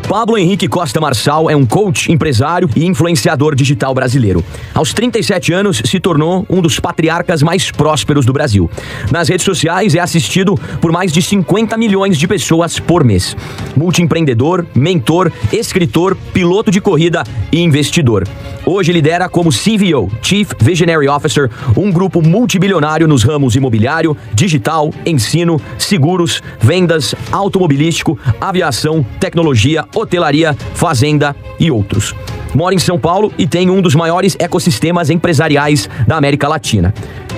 Pablo Henrique Costa Marçal é um coach, empresário e influenciador digital brasileiro. Aos 37 anos, se tornou um dos patriarcas mais prósperos do Brasil. Nas redes sociais, é assistido por mais de 50 milhões de pessoas por mês. Multiempreendedor, mentor, escritor, piloto de corrida e investidor. Hoje lidera como CVO, Chief Visionary Officer, um grupo multibilionário nos ramos imobiliário, digital, ensino, seguros, vendas, automobilístico, aviação, tecnologia, hotelaria, fazenda e outros. Mora em São Paulo e tem um dos maiores ecossistemas empresariais da América Latina.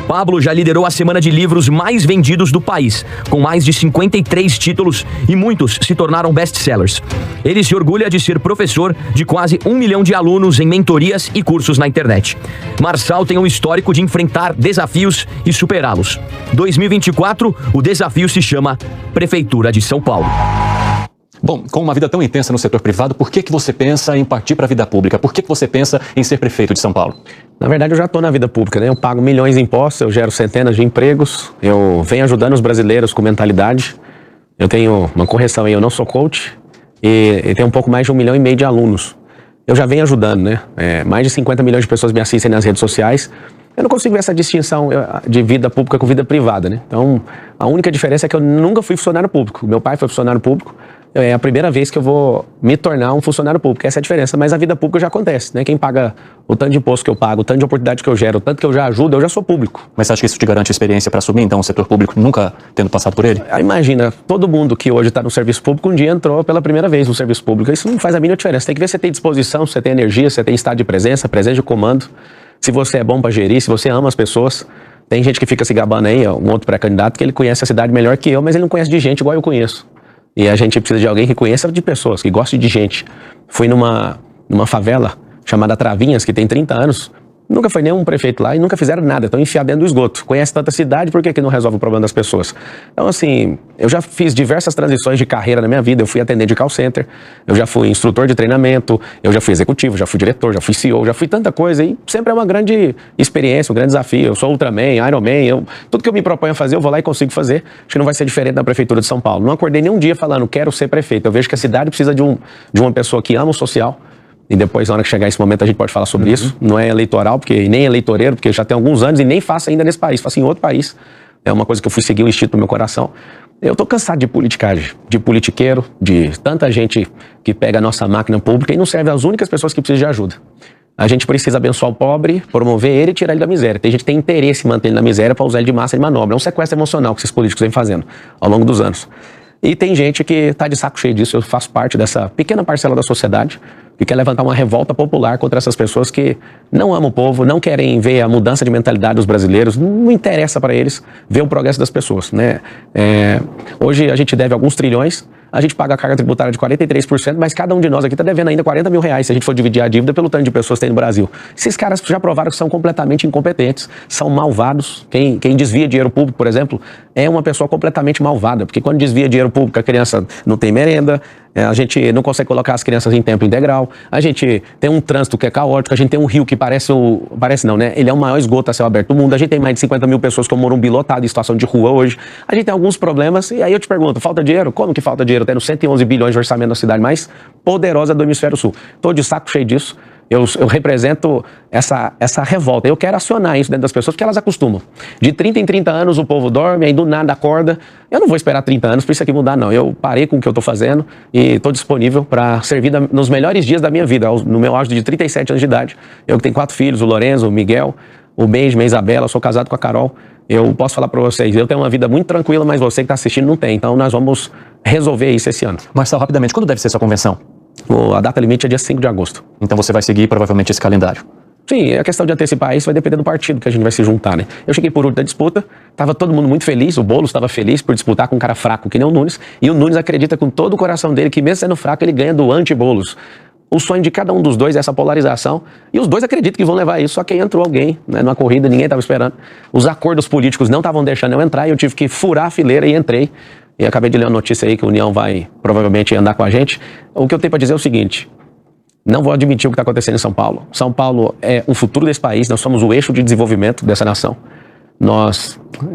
Pablo já liderou a semana de livros mais vendidos do país, com mais de 53 títulos e muitos se tornaram best-sellers. Ele se orgulha de ser professor de quase 1 milhão de alunos em mentorias e cursos na internet. Marçal tem um histórico de enfrentar desafios e superá-los. 2024, o desafio se chama Prefeitura de São Paulo. Bom, com uma vida tão intensa no setor privado, por que você pensa em partir para a vida pública? Por que você pensa em ser prefeito de São Paulo? Na verdade, eu já estou na vida pública, né? Eu pago milhões de impostos, eu gero centenas de empregos, eu venho ajudando os brasileiros com mentalidade. Eu tenho uma correção aí, eu não sou coach e tenho um pouco mais de 1,5 milhão de alunos. Eu já venho ajudando, né? Mais de 50 milhões de pessoas me assistem nas redes sociais. Eu não consigo ver essa distinção de vida pública com vida privada, né? Então, a única diferença é que eu nunca fui funcionário público. Meu pai foi funcionário público. É a primeira vez que eu vou me tornar um funcionário público. Essa é a diferença. Mas a vida pública já acontece, né? Quem paga o tanto de imposto que eu pago, o tanto de oportunidade que eu gero, o tanto que eu já ajudo, eu já sou público. Mas você acha que isso te garante experiência para assumir, então, o setor público, nunca tendo passado por ele? Imagina, todo mundo que hoje está no serviço público, um dia entrou pela primeira vez no serviço público. Isso não faz a mínima diferença. Tem que ver se você tem disposição, se você tem energia, se você tem estado de presença de comando, se você é bom para gerir, se você ama as pessoas. Tem gente que fica se gabando aí, um outro pré-candidato, que ele conhece a cidade melhor que eu, mas ele não conhece de gente igual eu conheço. E a gente precisa de alguém que conheça de pessoas, que goste de gente. Fui numa favela chamada Travinhas, que tem 30 anos. Nunca foi nenhum prefeito lá e nunca fizeram nada. Estão enfiados dentro do esgoto. Conhece tanta cidade, por que não resolve o problema das pessoas? Então, assim, eu já fiz diversas transições de carreira na minha vida. Eu fui atendente de call center, eu já fui instrutor de treinamento, eu já fui executivo, já fui diretor, já fui CEO, já fui tanta coisa. E sempre é uma grande experiência, um grande desafio. Eu sou Ultraman, Ironman, tudo que eu me proponho a fazer, eu vou lá e consigo fazer. Acho que não vai ser diferente na Prefeitura de São Paulo. Não acordei nenhum dia falando, quero ser prefeito. Eu vejo que a cidade precisa de uma pessoa que ama o social. E depois, na hora que chegar esse momento, a gente pode falar sobre isso. Não é eleitoral, porque nem eleitoreiro, porque já tem alguns anos e nem faço ainda nesse país, faço em outro país. É uma coisa que eu fui seguir o instinto do meu coração. Eu tô cansado de politicagem, de politiqueiro, de tanta gente que pega a nossa máquina pública e não serve às únicas pessoas que precisam de ajuda. A gente precisa abençoar o pobre, promover ele e tirar ele da miséria. Tem gente que tem interesse em manter ele na miséria para usar ele de massa de manobra. É um sequestro emocional que esses políticos vêm fazendo ao longo dos anos. E tem gente que está de saco cheio disso. Eu faço parte dessa pequena parcela da sociedade que quer levantar uma revolta popular contra essas pessoas que não amam o povo, não querem ver a mudança de mentalidade dos brasileiros, não interessa para eles ver o progresso das pessoas, né? Hoje a gente deve alguns trilhões, a gente paga a carga tributária de 43%, mas cada um de nós aqui está devendo ainda 40 mil reais se a gente for dividir a dívida pelo tanto de pessoas que tem no Brasil. Esses caras já provaram que são completamente incompetentes, são malvados. Quem desvia dinheiro público, por exemplo, é uma pessoa completamente malvada, porque quando desvia dinheiro público, a criança não tem merenda, a gente não consegue colocar as crianças em tempo integral, a gente tem um trânsito que é caótico, a gente tem um rio que parece não, né? Ele é o maior esgoto a céu aberto do mundo, a gente tem mais de 50 mil pessoas com o Morumbi lotado em situação de rua hoje, a gente tem alguns problemas, e aí eu te pergunto, falta dinheiro? Como que falta dinheiro? Tendo 111 bilhões de orçamento na cidade mais poderosa do Hemisfério Sul. Tô de saco cheio disso. Eu represento essa revolta. Eu quero acionar isso dentro das pessoas, porque elas acostumam. De 30 em 30 anos o povo dorme, aí do nada acorda. Eu não vou esperar 30 anos para isso aqui mudar, não. Eu parei com o que eu estou fazendo e estou disponível para servir nos melhores dias da minha vida. No meu auge de 37 anos de idade. Eu que tenho 4 filhos, o Lorenzo, o Miguel, o Benjamin, a Isabela, sou casado com a Carol. Eu posso falar para vocês, eu tenho uma vida muito tranquila, mas você que está assistindo não tem. Então nós vamos resolver isso esse ano. Marçal, rapidamente, quando deve ser sua convenção? A data limite é dia 5 de agosto. Então você vai seguir provavelmente esse calendário? Sim, a questão de antecipar isso vai depender do partido que a gente vai se juntar, né? Eu cheguei por último da disputa, tava todo mundo muito feliz, o Boulos estava feliz por disputar com um cara fraco que nem o Nunes, e o Nunes acredita com todo o coração dele que mesmo sendo fraco ele ganha do anti-Boulos. O sonho de cada um dos dois é essa polarização, e os dois acreditam que vão levar isso, só que aí entrou alguém, né, numa corrida, ninguém estava esperando. Os acordos políticos não estavam deixando eu entrar, e eu tive que furar a fileira e entrei. E acabei de ler uma notícia aí que a União vai provavelmente andar com a gente. O que eu tenho para dizer é o seguinte: não vou admitir o que está acontecendo em São Paulo. São Paulo é o futuro desse país, nós somos o eixo de desenvolvimento dessa nação.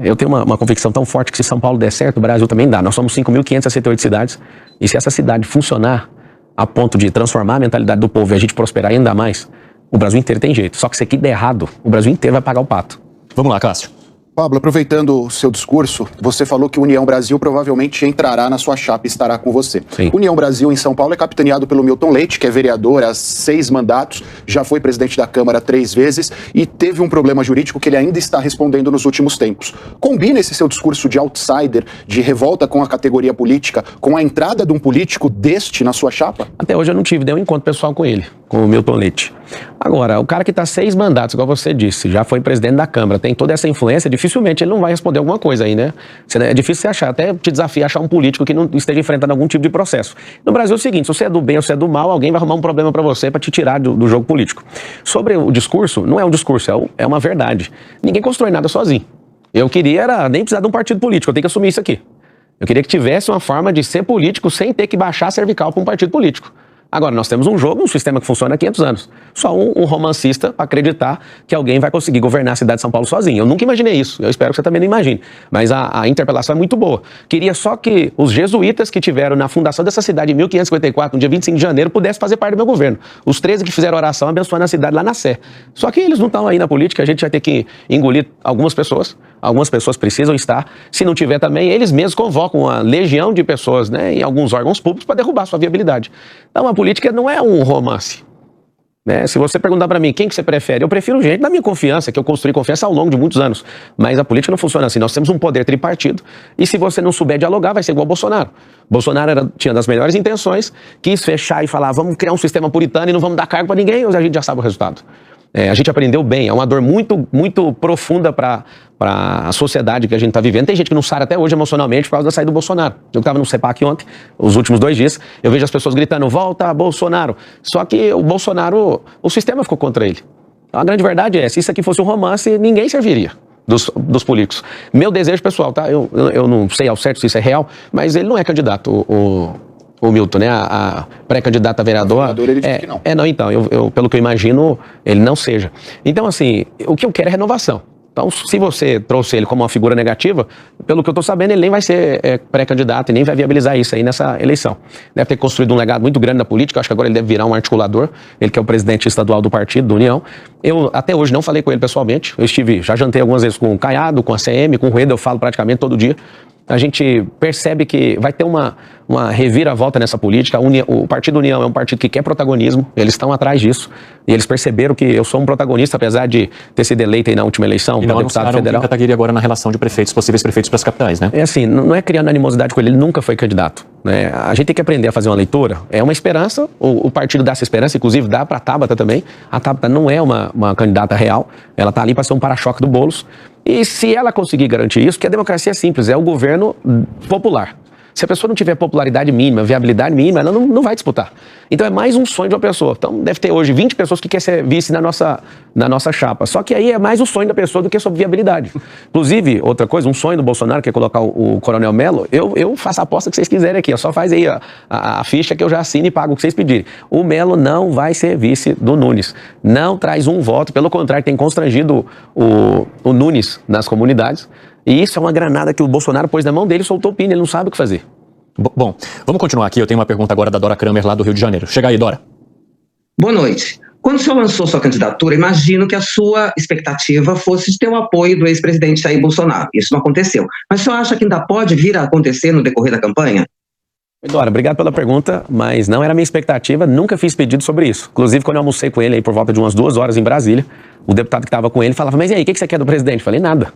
Eu tenho uma convicção tão forte que se São Paulo der certo, o Brasil também dá. Nós somos 5.568 cidades, e se essa cidade funcionar, a ponto de transformar a mentalidade do povo e a gente prosperar ainda mais, o Brasil inteiro tem jeito. Só que se aqui der errado, o Brasil inteiro vai pagar o pato. Vamos lá, Cássio. Pablo, aproveitando o seu discurso, você falou que União Brasil provavelmente entrará na sua chapa e estará com você. Sim. União Brasil em São Paulo é capitaneado pelo Milton Leite, que é vereador há 6 mandatos, já foi presidente da Câmara 3 vezes e teve um problema jurídico que ele ainda está respondendo nos últimos tempos. Combina esse seu discurso de outsider, de revolta com a categoria política, com a entrada de um político deste na sua chapa? Até hoje eu não tive nenhum encontro pessoal com ele, com o Milton Leite. Agora, o cara que está 6 mandatos, igual você disse, já foi presidente da Câmara, tem toda essa influência, dificilmente ele não vai responder alguma coisa aí, né? É difícil você achar, até te desafio achar um político que não esteja enfrentando algum tipo de processo. No Brasil é o seguinte, se você é do bem ou se é do mal, alguém vai arrumar um problema para você para te tirar do jogo político. Sobre o discurso, não é um discurso, é uma verdade. Ninguém constrói nada sozinho. Eu queria nem precisar de um partido político, eu tenho que assumir isso aqui. Eu queria que tivesse uma forma de ser político sem ter que baixar a cervical para um partido político. Agora, nós temos um jogo, um sistema que funciona há 500 anos. Só um romancista para acreditar que alguém vai conseguir governar a cidade de São Paulo sozinho. Eu nunca imaginei isso. Eu espero que você também não imagine. Mas a interpelação é muito boa. Queria só que os jesuítas que tiveram na fundação dessa cidade em 1554, no dia 25 de janeiro, pudessem fazer parte do meu governo. Os 13 que fizeram oração abençoando a cidade lá na Sé. Só que eles não estão aí na política, a gente vai ter que engolir algumas pessoas. Algumas pessoas precisam estar. Se não tiver também, eles mesmos convocam uma legião de pessoas, né, em alguns órgãos públicos para derrubar sua viabilidade. Então a política não é um romance. Né? Se você perguntar para mim quem que você prefere, eu prefiro gente da minha confiança, que eu construí confiança ao longo de muitos anos. Mas a política não funciona assim. Nós temos um poder tripartido e se você não souber dialogar, vai ser igual ao Bolsonaro. Bolsonaro tinha das melhores intenções, quis fechar e falar, vamos criar um sistema puritano e não vamos dar cargo para ninguém, hoje a gente já sabe o resultado. A gente aprendeu bem, é uma dor muito, muito profunda para a sociedade que a gente está vivendo. Tem gente que não sara até hoje emocionalmente por causa da saída do Bolsonaro. Eu estava no CEPAC ontem, os últimos 2 dias, eu vejo as pessoas gritando, volta Bolsonaro. Só que o Bolsonaro, o sistema ficou contra ele. A grande verdade é, se isso aqui fosse um romance, ninguém serviria dos políticos. Meu desejo pessoal, tá? Eu não sei ao certo se isso é real, mas ele não é candidato, o Milton, né? A pré-candidata a vereador. Ele disse que não. Não, então, pelo que eu imagino, ele não seja. Então, assim, o que eu quero é renovação. Então, se você trouxe ele como uma figura negativa, pelo que eu estou sabendo, ele nem vai ser pré-candidato e nem vai viabilizar isso aí nessa eleição. Deve ter construído um legado muito grande na política, acho que agora ele deve virar um articulador, ele que é o presidente estadual do partido, da União. Eu até hoje não falei com ele pessoalmente, já jantei algumas vezes com o Caiado, com a CM, com o Rueda, eu falo praticamente todo dia. A gente percebe que vai ter uma reviravolta nessa política. O Partido União é um partido que quer protagonismo, eles estão atrás disso. E eles perceberam que eu sou um protagonista, apesar de ter sido eleito aí na última eleição para deputado federal. E não agora na relação de prefeitos, possíveis prefeitos para as capitais, né? É assim, não é criando animosidade com ele, ele nunca foi candidato. Né? A gente tem que aprender a fazer uma leitura. É uma esperança, o partido dá essa esperança, inclusive dá para a Tabata também. A Tabata não é uma candidata real, ela está ali para ser um para-choque do Boulos. E se ela conseguir garantir isso, porque a democracia é simples, é o governo popular. Se a pessoa não tiver popularidade mínima, viabilidade mínima, ela não vai disputar. Então é mais um sonho de uma pessoa. Então deve ter hoje 20 pessoas que querem ser vice na nossa chapa. Só que aí é mais o sonho da pessoa do que sobre viabilidade. Inclusive, outra coisa, um sonho do Bolsonaro, que é colocar o Coronel Melo, eu faço a aposta que vocês quiserem aqui. Só faz aí a ficha que eu já assino e pago o que vocês pedirem. O Melo não vai ser vice do Nunes. Não traz um voto, pelo contrário, tem constrangido o Nunes nas comunidades. E isso é uma granada que o Bolsonaro pôs na mão dele e soltou o pino, ele não sabe o que fazer. Bom, vamos continuar aqui. Eu tenho uma pergunta agora da Dora Kramer, lá do Rio de Janeiro. Chega aí, Dora. Boa noite. Quando o senhor lançou sua candidatura, imagino que a sua expectativa fosse de ter o apoio do ex-presidente Jair Bolsonaro. Isso não aconteceu. Mas o senhor acha que ainda pode vir a acontecer no decorrer da campanha? Dora, obrigado pela pergunta, mas não era minha expectativa, nunca fiz pedido sobre isso. Inclusive, quando eu almocei com ele aí por volta de umas 2 horas em Brasília, o deputado que estava com ele falava, mas e aí, o que você quer do presidente? Eu falei, nada.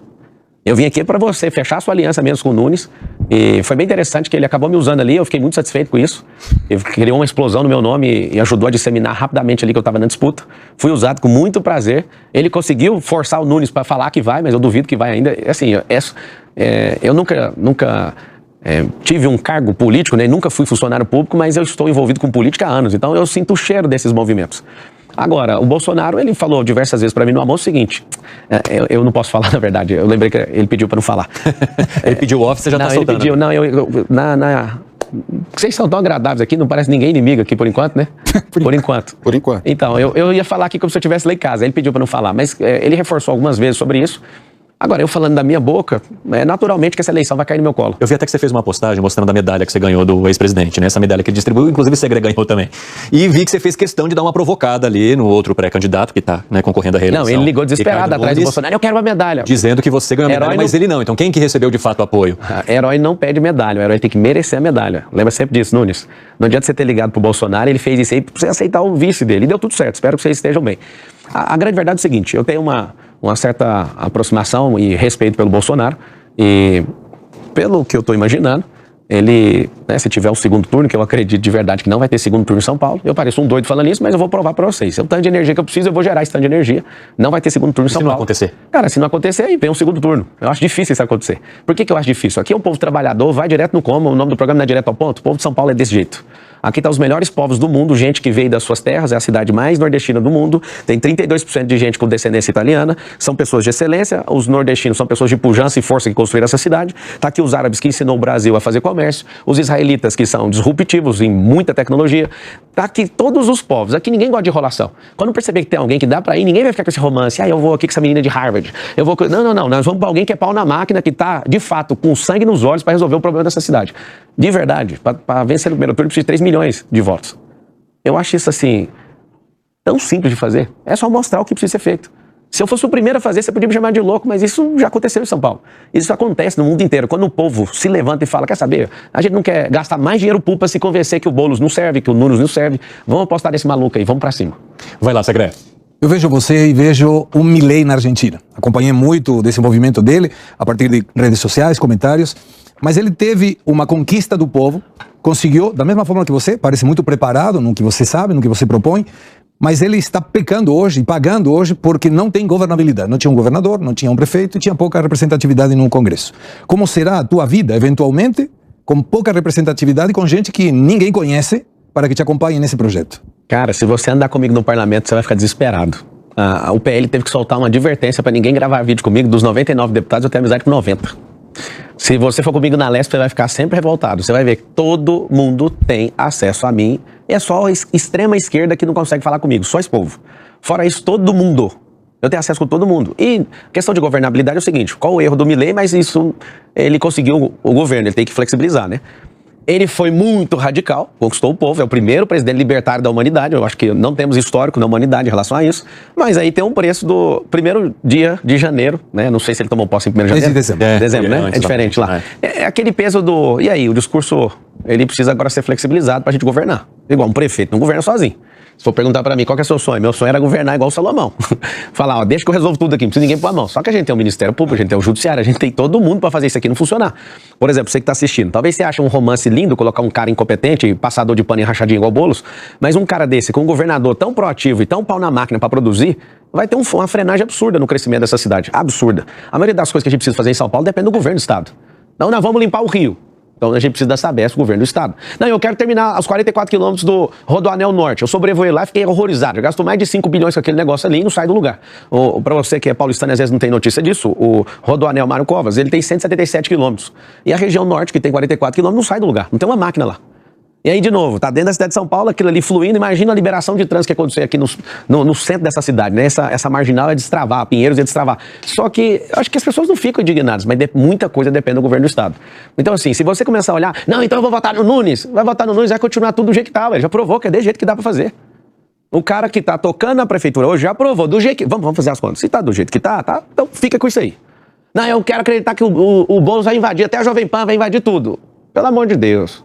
Eu vim aqui para você fechar a sua aliança mesmo com o Nunes, e foi bem interessante que ele acabou me usando ali, eu fiquei muito satisfeito com isso. Ele criou uma explosão no meu nome e ajudou a disseminar rapidamente ali que eu estava na disputa. Fui usado com muito prazer. Ele conseguiu forçar o Nunes para falar que vai, mas eu duvido que vai ainda. Assim, eu nunca tive um cargo político, né? Nunca fui funcionário público, mas eu estou envolvido com política há anos, então eu sinto o cheiro desses movimentos. Agora, o Bolsonaro, ele falou diversas vezes para mim no almoço o seguinte, eu não posso falar, na verdade, eu lembrei que ele pediu para não falar. Ele pediu off, você já está soltando. Ele pediu, vocês são tão agradáveis aqui, não parece ninguém inimigo aqui por enquanto, né? Por enquanto. Então, eu ia falar aqui como se eu estivesse lá em casa, ele pediu para não falar, mas ele reforçou algumas vezes sobre isso. Agora, eu falando da minha boca, naturalmente que essa eleição vai cair no meu colo. Eu vi até que você fez uma postagem mostrando a medalha que você ganhou do ex-presidente, né? Essa medalha que ele distribuiu, inclusive o Segre ganhou também. E vi que você fez questão de dar uma provocada ali no outro pré-candidato que tá, né, concorrendo à reeleição. Não, ele ligou desesperado atrás do Bolsonaro, eu quero uma medalha. Dizendo que você ganhou a medalha, mas ele não. Então quem que recebeu de fato o apoio? Herói não pede medalha, o herói tem que merecer a medalha. Lembra sempre disso, Nunes. Não adianta você ter ligado pro Bolsonaro, ele fez isso aí pra você aceitar o vice dele. E deu tudo certo, espero que vocês estejam bem. A grande verdade é o seguinte, eu tenho uma certa aproximação e respeito pelo Bolsonaro, e pelo que eu estou imaginando, ele, né, se tiver um segundo turno, que eu acredito de verdade que não vai ter segundo turno em São Paulo, eu pareço um doido falando isso, mas eu vou provar para vocês. Se é o tanto de energia que eu preciso, eu vou gerar esse tanto de energia. Não vai ter segundo turno em São Paulo. Se não acontecer? Cara, se não acontecer, aí vem um segundo turno. Eu acho difícil isso acontecer. Por que eu acho difícil? Aqui é um povo trabalhador, vai direto no como, o nome do programa não é direto ao ponto. O povo de São Paulo é desse jeito. Aqui tá os melhores povos do mundo, gente que veio das suas terras, é a cidade mais nordestina do mundo, tem 32% de gente com descendência italiana, são pessoas de excelência, os nordestinos são pessoas de pujança e força que construíram essa cidade, tá aqui os árabes que ensinou o Brasil a fazer comércio, os israelitas que são disruptivos em muita tecnologia, tá aqui todos os povos, aqui ninguém gosta de enrolação. Quando perceber que tem alguém que dá pra ir, ninguém vai ficar com esse romance, eu vou aqui com essa menina de Harvard, eu vou... Não, nós vamos pra alguém que é pau na máquina, que tá, de fato, com sangue nos olhos pra resolver o problema dessa cidade. De verdade, pra vencer no primeiro turno, precisa de 3 milhões de votos. Eu acho isso, assim, tão simples de fazer. É só mostrar o que precisa ser feito. Se eu fosse o primeiro a fazer, você podia me chamar de louco, mas isso já aconteceu em São Paulo. Isso acontece no mundo inteiro. Quando o povo se levanta e fala, quer saber, a gente não quer gastar mais dinheiro público para se convencer que o Boulos não serve, que o Nunes não serve, vamos apostar nesse maluco aí, vamos pra cima. Vai lá, Segre. Eu vejo você e vejo o Milei na Argentina. Acompanhei muito desse movimento dele, a partir de redes sociais, comentários, mas ele teve uma conquista do povo, conseguiu, da mesma forma que você, parece muito preparado no que você sabe, no que você propõe, mas ele está pecando hoje, pagando hoje, porque não tem governabilidade. Não tinha um governador, não tinha um prefeito e tinha pouca representatividade no Congresso. Como será a tua vida, eventualmente, com pouca representatividade, com gente que ninguém conhece, para que te acompanhe nesse projeto? Cara, se você andar comigo no parlamento, você vai ficar desesperado. O PL teve que soltar uma advertência para ninguém gravar vídeo comigo. Dos 99 deputados, eu tenho amizade com 90. Se você for comigo na Lesp, você vai ficar sempre revoltado. Você vai ver que todo mundo tem acesso a mim. É só a extrema esquerda que não consegue falar comigo, só esse povo. Fora isso, todo mundo. Eu tenho acesso com todo mundo. E questão de governabilidade é o seguinte, qual o erro do Milei, mas isso, ele conseguiu o governo, ele tem que flexibilizar, né? Ele foi muito radical, conquistou o povo, é o primeiro presidente libertário da humanidade, eu acho que não temos histórico na humanidade em relação a isso, mas aí tem um preço do primeiro dia de janeiro, né? Não sei se ele tomou posse em 1º de janeiro. Dezembro, né? É diferente lá. É aquele peso do... E aí, o discurso, ele precisa agora ser flexibilizado pra gente governar. Igual um prefeito não governa sozinho. Se for perguntar pra mim qual que é o seu sonho, meu sonho era governar igual o Salomão. Falar, deixa que eu resolvo tudo aqui, não precisa ninguém pôr a mão. Só que a gente tem o Ministério Público, a gente tem o Judiciário, a gente tem todo mundo pra fazer isso aqui não funcionar. Por exemplo, você que tá assistindo, talvez você ache um romance lindo, colocar um cara incompetente, passador de pano e rachadinho igual Boulos, mas um cara desse, com um governador tão proativo e tão pau na máquina pra produzir, vai ter uma frenagem absurda no crescimento dessa cidade. Absurda. A maioria das coisas que a gente precisa fazer em São Paulo depende do governo do Estado. Então, nós vamos limpar o Rio. Então a gente precisa da Sabesp, o governo do Estado. Não, eu quero terminar os 44 quilômetros do Rodoanel Norte. Eu sobrevoei lá e fiquei horrorizado. Eu gasto mais de 5 bilhões com aquele negócio ali e não sai do lugar. Pra você que é paulistano e às vezes não tem notícia disso, o Rodoanel Mário Covas, ele tem 177 quilômetros. E a região norte, que tem 44 quilômetros, não sai do lugar. Não tem uma máquina lá. E aí, de novo, tá dentro da cidade de São Paulo, aquilo ali fluindo. Imagina a liberação de trânsito que aconteceu aqui no centro dessa cidade, né? Essa marginal é destravar, Pinheiros é destravar. Só que acho que as pessoas não ficam indignadas, mas muita coisa depende do governo do Estado. Então, assim, se você começar a olhar, não, então eu vou votar no Nunes, vai votar no Nunes, vai continuar tudo do jeito que tá, ele já provou que é desse jeito que dá pra fazer. O cara que tá tocando na prefeitura hoje já provou, do jeito que... Vamos fazer as contas. Se tá do jeito que tá, então fica com isso aí. Não, eu quero acreditar que o Boulos vai invadir, até a Jovem Pan vai invadir tudo. Pelo amor de Deus.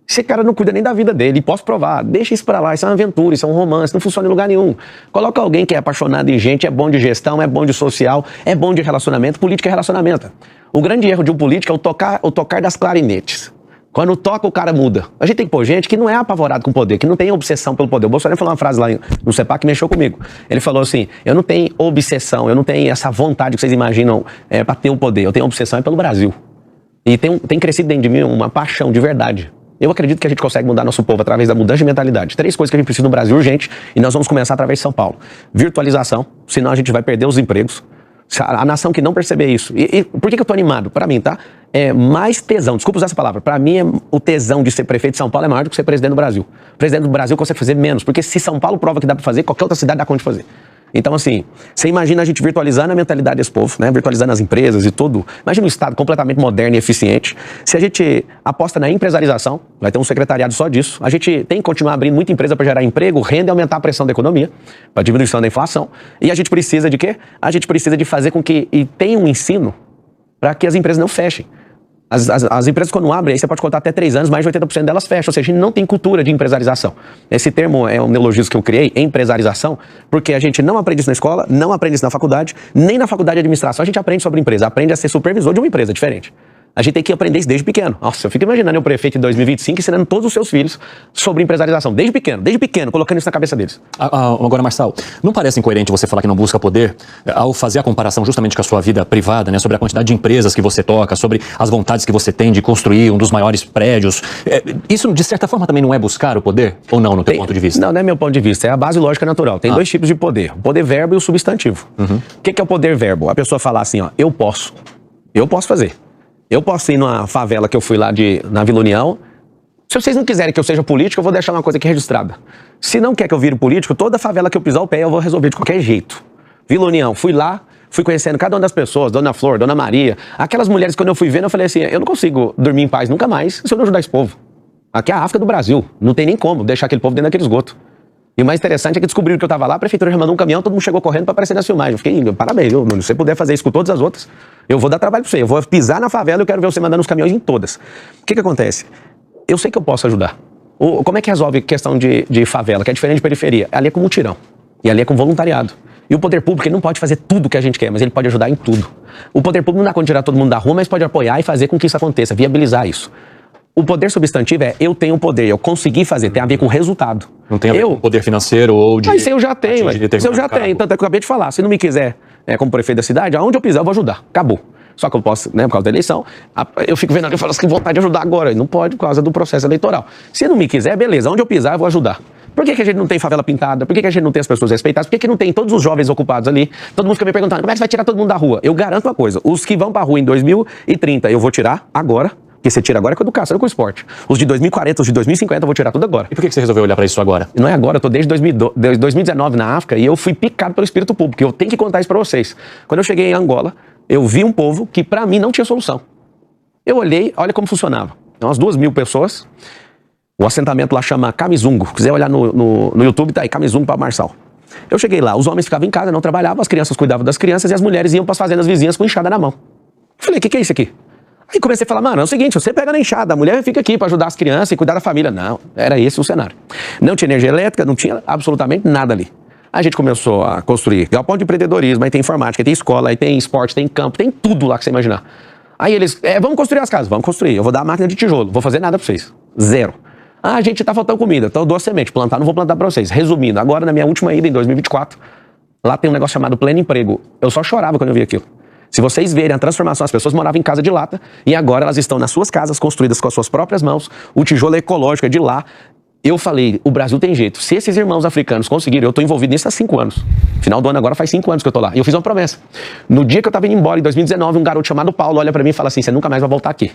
Esse cara não cuida nem da vida dele, e posso provar, deixa isso pra lá, isso é uma aventura, isso é um romance, não funciona em lugar nenhum. Coloca alguém que é apaixonado em gente, é bom de gestão, é bom de social, é bom de relacionamento, política é relacionamento. O grande erro de um político é o tocar das clarinetes. Quando toca, o cara muda. A gente tem que pôr gente que não é apavorado com o poder, que não tem obsessão pelo poder. O Bolsonaro falou uma frase lá no CEPAC que mexeu comigo. Ele falou assim, eu não tenho obsessão, eu não tenho essa vontade que vocês imaginam pra ter o poder, eu tenho obsessão pelo Brasil. E tem crescido dentro de mim uma paixão de verdade. Eu acredito que a gente consegue mudar nosso povo através da mudança de mentalidade. 3 coisas que a gente precisa no Brasil urgente e nós vamos começar através de São Paulo. Virtualização, senão a gente vai perder os empregos. A nação que não perceber isso. E por que eu tô animado? Pra mim, tá? É mais tesão, desculpa usar essa palavra. Pra mim, o tesão de ser prefeito de São Paulo é maior do que ser presidente do Brasil. O presidente do Brasil consegue fazer menos, porque se São Paulo prova que dá pra fazer, qualquer outra cidade dá conta de fazer. Então, assim, você imagina a gente virtualizando a mentalidade desse povo, né? Virtualizando as empresas e tudo. Imagina um Estado completamente moderno e eficiente. Se a gente aposta na empresarização, vai ter um secretariado só disso. A gente tem que continuar abrindo muita empresa para gerar emprego, renda e aumentar a pressão da economia, para diminuição da inflação. E a gente precisa de quê? A gente precisa de fazer com que tenha um ensino para que as empresas não fechem. As empresas, quando abrem, aí você pode contar até 3 anos, mais de 80% delas fecham. Ou seja, a gente não tem cultura de empresarização. Esse termo é um neologismo que eu criei, empresarização, porque a gente não aprende isso na escola, não aprende isso na faculdade, nem na faculdade de administração a gente aprende sobre empresa, aprende a ser supervisor de uma empresa diferente. A gente tem que aprender isso desde pequeno. Nossa, eu fico imaginando o prefeito em 2025 ensinando todos os seus filhos sobre empresarização, desde pequeno, colocando isso na cabeça deles. Agora, Marçal, não parece incoerente você falar que não busca poder ao fazer a comparação justamente com a sua vida privada, né? Sobre a quantidade de empresas que você toca, sobre as vontades que você tem de construir um dos maiores prédios. Isso, de certa forma, também não é buscar o poder? Ou não, no teu ponto de vista? Não é meu ponto de vista. É a base lógica natural. Tem 2 tipos de poder. O poder verbo e o substantivo. O que é o poder verbo? A pessoa falar assim, ó, eu posso fazer. Eu posso ir numa favela que eu fui lá na Vila União. Se vocês não quiserem que eu seja político, eu vou deixar uma coisa aqui registrada. Se não quer que eu vire político, toda favela que eu pisar o pé, eu vou resolver de qualquer jeito. Vila União, fui lá, fui conhecendo cada uma das pessoas, Dona Flor, Dona Maria. Aquelas mulheres que quando eu fui vendo, eu falei assim, eu não consigo dormir em paz nunca mais se eu não ajudar esse povo. Aqui é a África do Brasil, não tem nem como deixar aquele povo dentro daquele esgoto. E o mais interessante é que descobriram que eu tava lá, a prefeitura já mandou um caminhão, todo mundo chegou correndo para aparecer nas filmagens. Eu fiquei, parabéns, se você puder fazer isso com todas as outras, eu vou dar trabalho pra você. Eu vou pisar na favela e eu quero ver você mandando os caminhões em todas. O que acontece? Eu sei que eu posso ajudar. Como é que resolve questão de favela, que é diferente de periferia? Ali é com mutirão. E ali é com voluntariado. E o poder público ele não pode fazer tudo o que a gente quer, mas ele pode ajudar em tudo. O poder público não dá conta de tirar todo mundo da rua, mas pode apoiar e fazer com que isso aconteça, viabilizar isso. O poder substantivo é eu tenho poder, eu consegui fazer, tem a ver com resultado. Não tem a ver com poder financeiro ou de... Isso eu já tenho, isso eu já tenho. Tanto é que eu acabei de falar, se não me quiser como prefeito da cidade, aonde eu pisar eu vou ajudar, acabou. Só que eu posso, por causa da eleição, eu fico vendo alguém falando assim, que vontade de ajudar agora. Não pode por causa do processo eleitoral. Se não me quiser, beleza, onde eu pisar eu vou ajudar. Por que a gente não tem favela pintada? Por que a gente não tem as pessoas respeitadas? Por que não tem todos os jovens ocupados ali? Todo mundo fica me perguntando, como é que você vai tirar todo mundo da rua? Eu garanto uma coisa, os que vão pra rua em 2030 eu vou tirar agora, porque você tira agora com educação e com esporte. Os de 2040, os de 2050 eu vou tirar tudo agora. E por que você resolveu olhar pra isso agora? Não é agora, eu tô desde 2019 na África e eu fui picado pelo espírito público. Eu tenho que contar isso pra vocês. Quando eu cheguei em Angola, eu vi um povo que pra mim não tinha solução. Eu olhei, olha como funcionava. Umas 2.000 pessoas. O assentamento lá chama Kamizungo. Se quiser olhar no YouTube, tá aí, Kamizungo para Marçal. Eu cheguei lá, os homens ficavam em casa, não trabalhavam, as crianças cuidavam das crianças e as mulheres iam para as fazendas vizinhas com enxada na mão. Eu falei, o que é isso aqui? Aí comecei a falar, mano, é o seguinte, você pega na enxada, a mulher fica aqui para ajudar as crianças e cuidar da família. Não, era esse o cenário. Não tinha energia elétrica, não tinha absolutamente nada ali. A gente começou a construir galpão de empreendedorismo, aí tem informática, aí tem escola, aí tem esporte, tem campo, tem tudo lá que você imaginar. Aí eles, vamos construir as casas, vamos construir, eu vou dar a máquina de tijolo, vou fazer nada para vocês, zero. A gente tá faltando comida, então eu dou a semente, plantar, não vou plantar para vocês. Resumindo, agora na minha última ida, em 2024, lá tem um negócio chamado pleno emprego. Eu só chorava quando eu vi aquilo. Se vocês verem a transformação, as pessoas moravam em casa de lata e agora elas estão nas suas casas, construídas com as suas próprias mãos, o tijolo é ecológico, é de lá. Eu falei, o Brasil tem jeito. Se esses irmãos africanos conseguirem, eu tô envolvido nisso há 5 anos. Final do ano agora faz 5 anos que eu tô lá. E eu fiz uma promessa. No dia que eu tava indo embora, em 2019, um garoto chamado Paulo olha pra mim e fala assim, você nunca mais vai voltar aqui.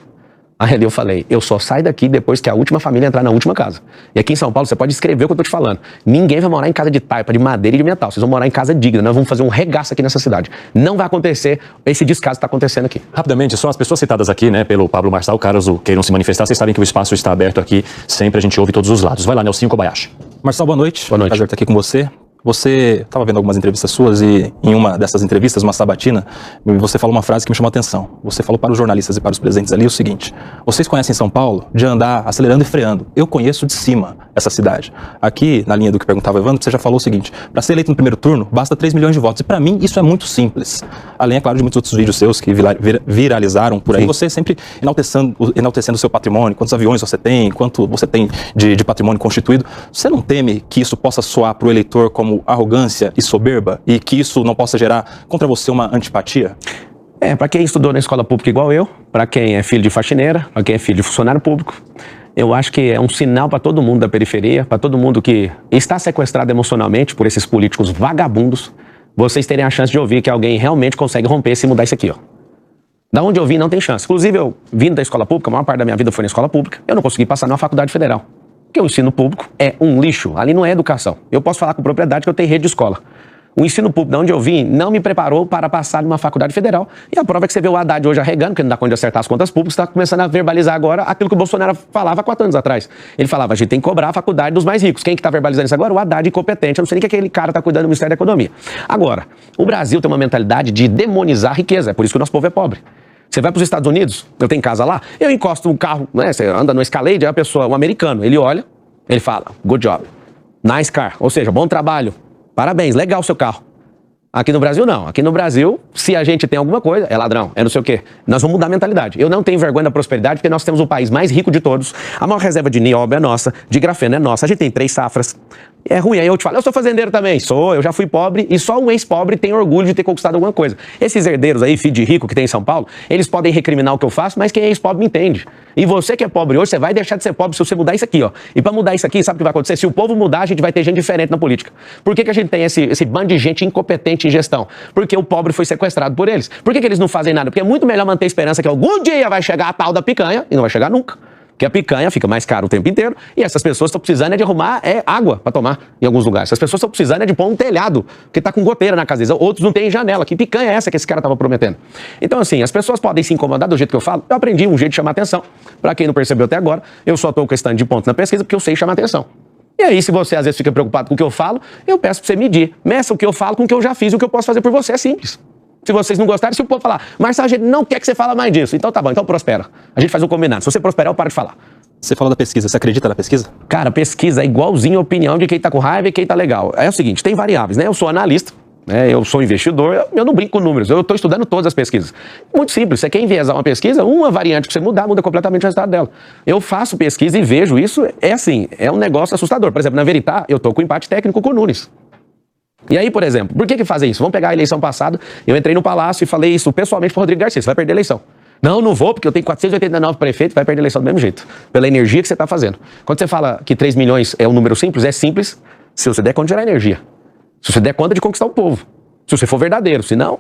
Aí ali eu falei, eu só saio daqui depois que a última família entrar na última casa. E aqui em São Paulo, você pode escrever o que eu tô te falando. Ninguém vai morar em casa de taipa, de madeira e de metal. Vocês vão morar em casa digna. Nós vamos fazer um regaço aqui nessa cidade. Não vai acontecer esse descaso que tá acontecendo aqui. Rapidamente, só as pessoas citadas aqui, né, pelo Pablo Marçal, caso queiram se manifestar, vocês sabem que o espaço está aberto aqui. Sempre a gente ouve todos os lados. Vai lá, Nelsinho Kobayashi. Marçal, boa noite. Boa noite. Prazer estar aqui com você. Você estava vendo algumas entrevistas suas e em uma dessas entrevistas, uma sabatina, você falou uma frase que me chamou a atenção. Você falou para os jornalistas e para os presentes ali o seguinte: vocês conhecem São Paulo de andar acelerando e freando. Eu conheço de cima essa cidade. Aqui, na linha do que perguntava o Evandro, você já falou o seguinte: para ser eleito no primeiro turno, basta 3 milhões de votos. E para mim, isso é muito simples. Além, é claro, de muitos outros vídeos seus que viralizaram por aí. Sim. Você sempre enaltecendo o seu patrimônio, quantos aviões você tem, quanto você tem de patrimônio constituído. Você não teme que isso possa soar para o eleitor como arrogância e soberba e que isso não possa gerar contra você uma antipatia? Para quem estudou na escola pública igual eu, para quem é filho de faxineira, para quem é filho de funcionário público, eu acho que é um sinal para todo mundo da periferia, para todo mundo que está sequestrado emocionalmente por esses políticos vagabundos, vocês terem a chance de ouvir que alguém realmente consegue romper e mudar isso aqui, ó. Da onde eu vim não tem chance. Inclusive eu vindo da escola pública, a maior parte da minha vida foi na escola pública, eu não consegui passar numa faculdade federal. Porque o ensino público é um lixo, ali não é educação. Eu posso falar com propriedade que eu tenho rede de escola. O ensino público, de onde eu vim, não me preparou para passar numa faculdade federal. E a prova é que você vê o Haddad hoje arregando, que não dá conta de acertar as contas públicas, está começando a verbalizar agora aquilo que o Bolsonaro falava há 4 anos atrás. Ele falava, a gente tem que cobrar a faculdade dos mais ricos. Quem que está verbalizando isso agora? O Haddad incompetente. Eu não sei nem que aquele cara está cuidando do Ministério da Economia. Agora, o Brasil tem uma mentalidade de demonizar a riqueza. É por isso que o nosso povo é pobre. Você vai para os Estados Unidos, eu tenho casa lá, eu encosto um carro, né, você anda no Escalade, aí a pessoa, um americano, ele olha, ele fala, good job, nice car, ou seja, bom trabalho, parabéns, legal o seu carro. Aqui no Brasil, não. Aqui no Brasil, se a gente tem alguma coisa, é ladrão, é não sei o quê. Nós vamos mudar a mentalidade. Eu não tenho vergonha da prosperidade, porque nós temos o país mais rico de todos. A maior reserva de nióbio é nossa, de grafeno é nossa. A gente tem 3 safras. É ruim, aí eu te falo, eu sou fazendeiro também. Sou, eu já fui pobre e só um ex-pobre tem orgulho de ter conquistado alguma coisa. Esses herdeiros aí, filho de rico que tem em São Paulo, eles podem recriminar o que eu faço, mas quem é ex-pobre me entende. E você que é pobre hoje, você vai deixar de ser pobre se você mudar isso aqui, ó. E pra mudar isso aqui, sabe o que vai acontecer? Se o povo mudar, a gente vai ter gente diferente na política. Por que a gente tem esse bando de gente incompetente em gestão? Porque o pobre foi sequestrado por eles. Por que eles não fazem nada? Porque é muito melhor manter a esperança que algum dia vai chegar a tal da picanha, e não vai chegar nunca. Porque a picanha fica mais cara o tempo inteiro e essas pessoas estão precisando de arrumar água para tomar em alguns lugares. Essas pessoas estão precisando de pôr um telhado, porque tá com goteira na casa deles. Outros não têm janela. Que picanha é essa que esse cara estava prometendo? Então, assim, as pessoas podem se incomodar do jeito que eu falo. Eu aprendi um jeito de chamar atenção. Para quem não percebeu até agora, eu só estou com esse tanto de pontos na pesquisa porque eu sei chamar atenção. E aí, se você às vezes fica preocupado com o que eu falo, eu peço para você medir. Meça o que eu falo com o que eu já fiz e o que eu posso fazer por você. É simples. Se vocês não gostarem, se o povo falar, Marcelo, a gente não quer que você fale mais disso. Então tá bom, então prospera. A gente faz um combinado. Se você prosperar, eu paro de falar. Você falou da pesquisa, você acredita na pesquisa? Cara, pesquisa é igualzinho a opinião de quem tá com raiva e quem tá legal. É o seguinte, tem variáveis, né? Eu sou analista, né? Eu sou investidor, eu não brinco com números, eu tô estudando todas as pesquisas. Muito simples, você quer enviesar uma pesquisa, uma variante que você mudar, muda completamente o resultado dela. Eu faço pesquisa e vejo isso, é assim, é um negócio assustador. Por exemplo, na Veritá, eu tô com empate técnico com o Nunes. E aí, por exemplo, por que fazem isso? Vamos pegar a eleição passada, eu entrei no Palácio e falei isso pessoalmente pro Rodrigo Garcia, você vai perder a eleição. Não vou, porque eu tenho 489 prefeitos, vai perder a eleição do mesmo jeito, pela energia que você está fazendo. Quando você fala que 3 milhões é um número simples, é simples se você der conta de gerar energia. Se você der conta de conquistar o povo. Se você for verdadeiro. Se não,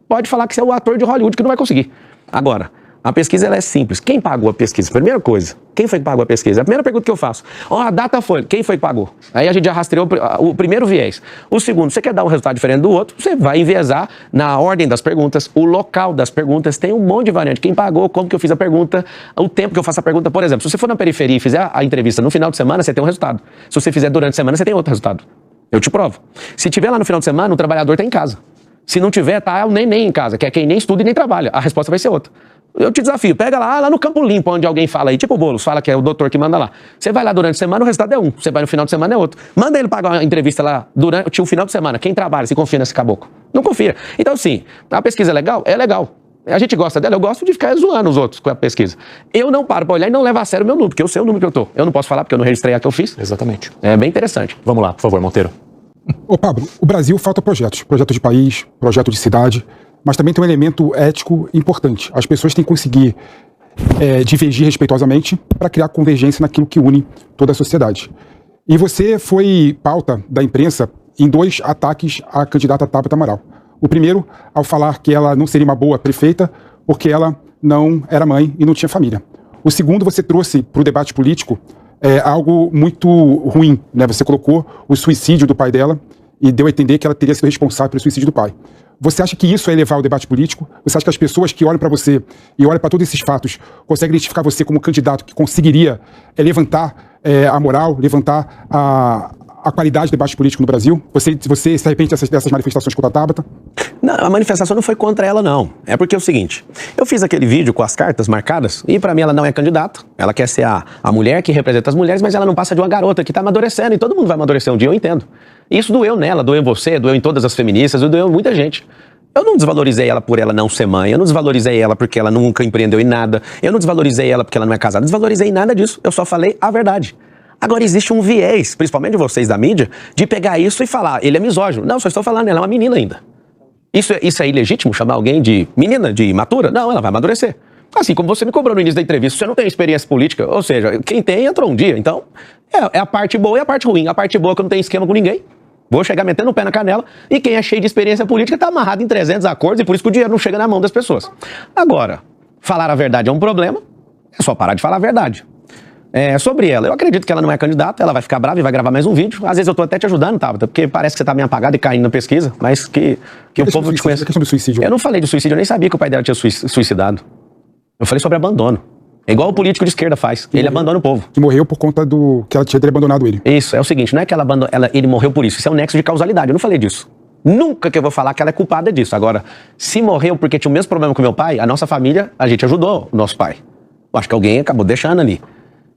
pode falar que você é o ator de Hollywood que não vai conseguir. Agora, a pesquisa ela é simples. Quem pagou a pesquisa? Primeira coisa, quem foi que pagou a pesquisa? A primeira pergunta que eu faço. A data foi, quem foi que pagou? Aí a gente já rastreou o primeiro viés. O segundo, você quer dar um resultado diferente do outro, você vai enviesar na ordem das perguntas, o local das perguntas, tem um monte de variante. Quem pagou, como que eu fiz a pergunta, o tempo que eu faço a pergunta. Por exemplo, se você for na periferia e fizer a entrevista no final de semana, você tem um resultado. Se você fizer durante a semana, você tem outro resultado. Eu te provo. Se tiver lá no final de semana, o trabalhador está em casa. Se não tiver, tá o neném em casa, que é quem nem estuda e nem trabalha. A resposta vai ser outra. Eu te desafio, pega lá no Campo Limpo, onde alguém fala aí, tipo o Boulos, fala que é o doutor que manda lá. Você vai lá durante a semana, o resultado é um. Você vai no final de semana, é outro. Manda ele pagar uma entrevista lá durante o final de semana. Quem trabalha, se confia nesse caboclo? Não confia. Então, sim, a pesquisa é legal? É legal. A gente gosta dela, eu gosto de ficar zoando os outros com a pesquisa. Eu não paro pra olhar e não levo a sério o meu número, porque eu sei o número que eu tô. Eu não posso falar porque eu não registrei a que eu fiz. Exatamente. É bem interessante. Vamos lá, por favor, Monteiro. Ô Pablo, o Brasil falta projetos. Projeto de país, projeto de cidade, mas também tem um elemento ético importante. As pessoas têm que conseguir divergir respeitosamente para criar convergência naquilo que une toda a sociedade. E você foi pauta da imprensa em 2 ataques à candidata Tabata Amaral. O primeiro, ao falar que ela não seria uma boa prefeita porque ela não era mãe e não tinha família. O segundo, você trouxe para o debate político algo muito ruim, né? Você colocou o suicídio do pai dela e deu a entender que ela teria sido responsável pelo suicídio do pai. Você acha que isso é elevar o debate político? Você acha que as pessoas que olham para você e olham para todos esses fatos conseguem identificar você como candidato que conseguiria levantar a moral, levantar a qualidade do debate político no Brasil? Você se arrepende dessas manifestações contra a Tabata? Não, a manifestação não foi contra ela, não. É porque é o seguinte, eu fiz aquele vídeo com as cartas marcadas e pra mim ela não é candidata. Ela quer ser a mulher que representa as mulheres, mas ela não passa de uma garota que tá amadurecendo e todo mundo vai amadurecer um dia, eu entendo. Isso doeu nela, doeu em você, doeu em todas as feministas, doeu em muita gente. Eu não desvalorizei ela por ela não ser mãe, eu não desvalorizei ela porque ela nunca empreendeu em nada, eu não desvalorizei ela porque ela não é casada, não desvalorizei nada disso, eu só falei a verdade. Agora existe um viés, principalmente de vocês da mídia, de pegar isso e falar, ele é misógino. Não, só estou falando, ela é uma menina ainda. Isso é ilegítimo, chamar alguém de menina, de imatura? Não, ela vai amadurecer. Assim como você me cobrou no início da entrevista, você não tem experiência política, ou seja, quem tem entrou um dia. Então, é a parte boa e a parte ruim. A parte boa é que eu não tenho esquema com ninguém. Vou chegar metendo o pé na canela e quem é cheio de experiência política está amarrado em 300 acordos e por isso que o dinheiro não chega na mão das pessoas. Agora, falar a verdade é um problema, é só parar de falar a verdade. Sobre ela, eu acredito que ela não é candidata, ela vai ficar brava e vai gravar mais um vídeo. Às vezes eu tô até te ajudando, Tabata, porque parece que você tá meio apagado e caindo na pesquisa, mas que o povo te conhece. A questão do suicídio. Eu não falei de suicídio, eu nem sabia que o pai dela tinha suicidado. Eu falei sobre abandono. É igual o político de esquerda faz, ele abandona o povo. Que morreu por conta do que ela tinha abandonado ele. Isso, é o seguinte, não é que ele morreu por isso é um nexo de causalidade, eu não falei disso. Nunca que eu vou falar que ela é culpada disso. Agora, se morreu porque tinha o mesmo problema com meu pai, a nossa família, a gente ajudou o nosso pai. Eu acho que alguém acabou deixando ali.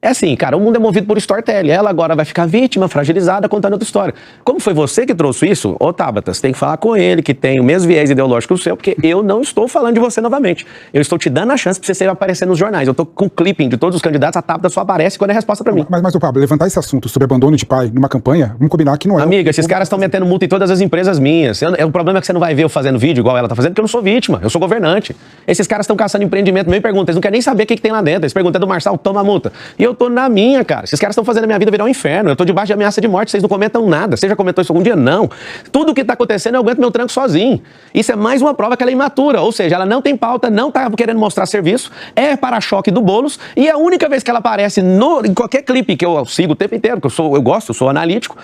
É assim, cara, o mundo é movido por storytelling. Ela agora vai ficar vítima, fragilizada, contando outra história. Como foi você que trouxe isso? Ô, Tabata, você tem que falar com ele, que tem o mesmo viés ideológico que o seu, porque eu não estou falando de você novamente. Eu estou te dando a chance pra você aparecer nos jornais. Eu tô com clipping de todos os candidatos, a Tabata só aparece quando é resposta pra mim. Mas, Pablo, levantar esse assunto sobre abandono de pai numa campanha, vamos combinar que não é... Amiga, esses caras estão metendo multa em todas as empresas minhas. O problema é que você não vai ver eu fazendo vídeo igual ela tá fazendo, porque eu não sou vítima, eu sou governante. Esses caras estão caçando empreendimento, me perguntam, eles não querem nem saber o que tem lá dentro. Eles perguntam, é do Marçal, toma a multa. E eu tô na minha, cara. Esses caras estão fazendo a minha vida virar um inferno. Eu tô debaixo de ameaça de morte, vocês não comentam nada. Você já comentou isso algum dia? Não. Tudo que tá acontecendo, eu aguento meu tranco sozinho. Isso é mais uma prova que ela é imatura. Ou seja, ela não tem pauta, não tá querendo mostrar serviço, é para-choque do Boulos, e a única vez que ela aparece em qualquer clipe que eu sigo o tempo inteiro, que eu gosto, eu sou analítico,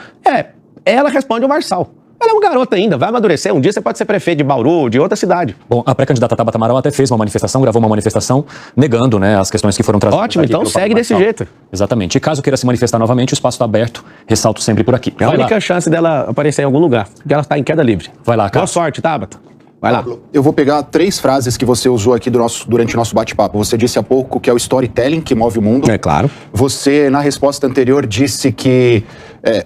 ela responde ao Marçal. Ela é uma garota ainda, vai amadurecer. Um dia você pode ser prefeito de Bauru, de outra cidade. Bom, a pré-candidata Tabata Amaral até fez uma manifestação, gravou uma manifestação negando, né, as questões que foram trazidas. Ótimo, então segue desse jeito. Exatamente. E caso queira se manifestar novamente, o espaço está aberto, ressalto sempre por aqui. É a única chance dela aparecer em algum lugar, porque ela está em queda livre. Vai lá, cara. Boa sorte, Tabata. Vai lá. Eu vou pegar 3 frases que você usou aqui durante o nosso bate-papo. Você disse há pouco que é o storytelling que move o mundo. É claro. Você, na resposta anterior, disse que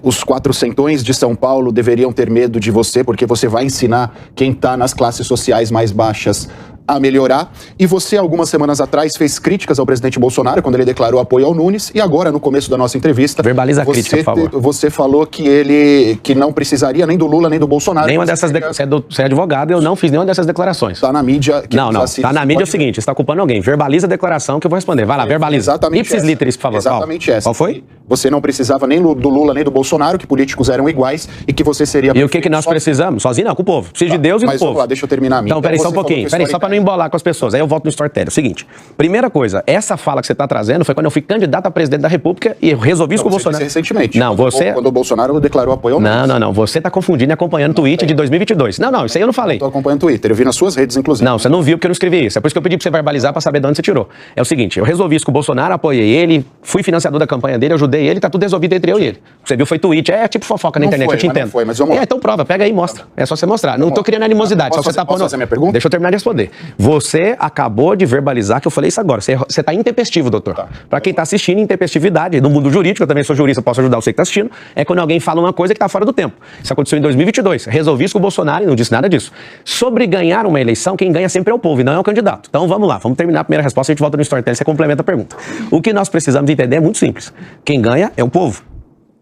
os 400ões de São Paulo deveriam ter medo de você, porque você vai ensinar quem está nas classes sociais mais baixas a melhorar. E você, algumas semanas atrás, fez críticas ao presidente Bolsonaro quando ele declarou apoio ao Nunes. E agora, no começo da nossa entrevista... Verbaliza a crítica, por favor. Você falou que que não precisaria nem do Lula, nem do Bolsonaro. Nenhuma dessas Você é advogado, eu não fiz nenhuma dessas declarações. Tá na mídia... Não. Tá na mídia é o seguinte, você está culpando alguém. Verbaliza a declaração que eu vou responder. Vai lá, verbaliza. Exatamente Ipsis literis, por favor. Exatamente essa. Qual foi? Você não precisava nem do Lula, nem do Bolsonaro, que políticos eram iguais e que você seria... E o que nós precisamos? Sozinho não, com o povo. Preciso de Deus e do povo. Vamos lá, deixa eu terminar a minha. Então, peraí só um pouquinho. Peraí, só para não embolar com as pessoas. Aí eu volto no storytelling. Seguinte, primeira coisa, essa fala que você está trazendo foi quando eu fui candidato a presidente da República e eu resolvi isso com o Bolsonaro. Recentemente. Não, você... Quando o Bolsonaro declarou apoio ao Nunes. Não. Você está confundindo e acompanhando o tweet de 2022. Não, isso aí eu não falei. Eu tô acompanhando o Twitter. Eu vi nas suas redes, inclusive. Não, você não viu porque eu não escrevi isso. É por isso que eu pedi para você verbalizar para saber de onde você tirou. É o seguinte, eu resolvi isso com o Bolsonaro, apoiei ele, fui financiador da campanha dele, ajudei ele, tá tudo resolvido entre eu e ele. Você viu, foi tweet, tipo fofoca na internet, eu te entendo. Não foi, mas vamos lá. Então prova, pega aí e mostra. É só você mostrar. Não tô criando animosidade, só você tá pondo... Posso fazer minha pergunta? Deixa eu terminar de responder. Você acabou de verbalizar que eu falei isso agora. Você tá intempestivo, doutor. Tá. Pra quem tá assistindo, intempestividade, no mundo jurídico, eu também sou jurista, posso ajudar você que tá assistindo, é quando alguém fala uma coisa que tá fora do tempo. Isso aconteceu em 2022. Resolvi isso com o Bolsonaro e não disse nada disso. Sobre ganhar uma eleição, quem ganha sempre é o povo e não é o candidato. Então vamos lá, vamos terminar a primeira resposta, a gente volta no storytelling, você complementa a pergunta. O que nós precisamos entender é muito simples. Quem ganha é o povo.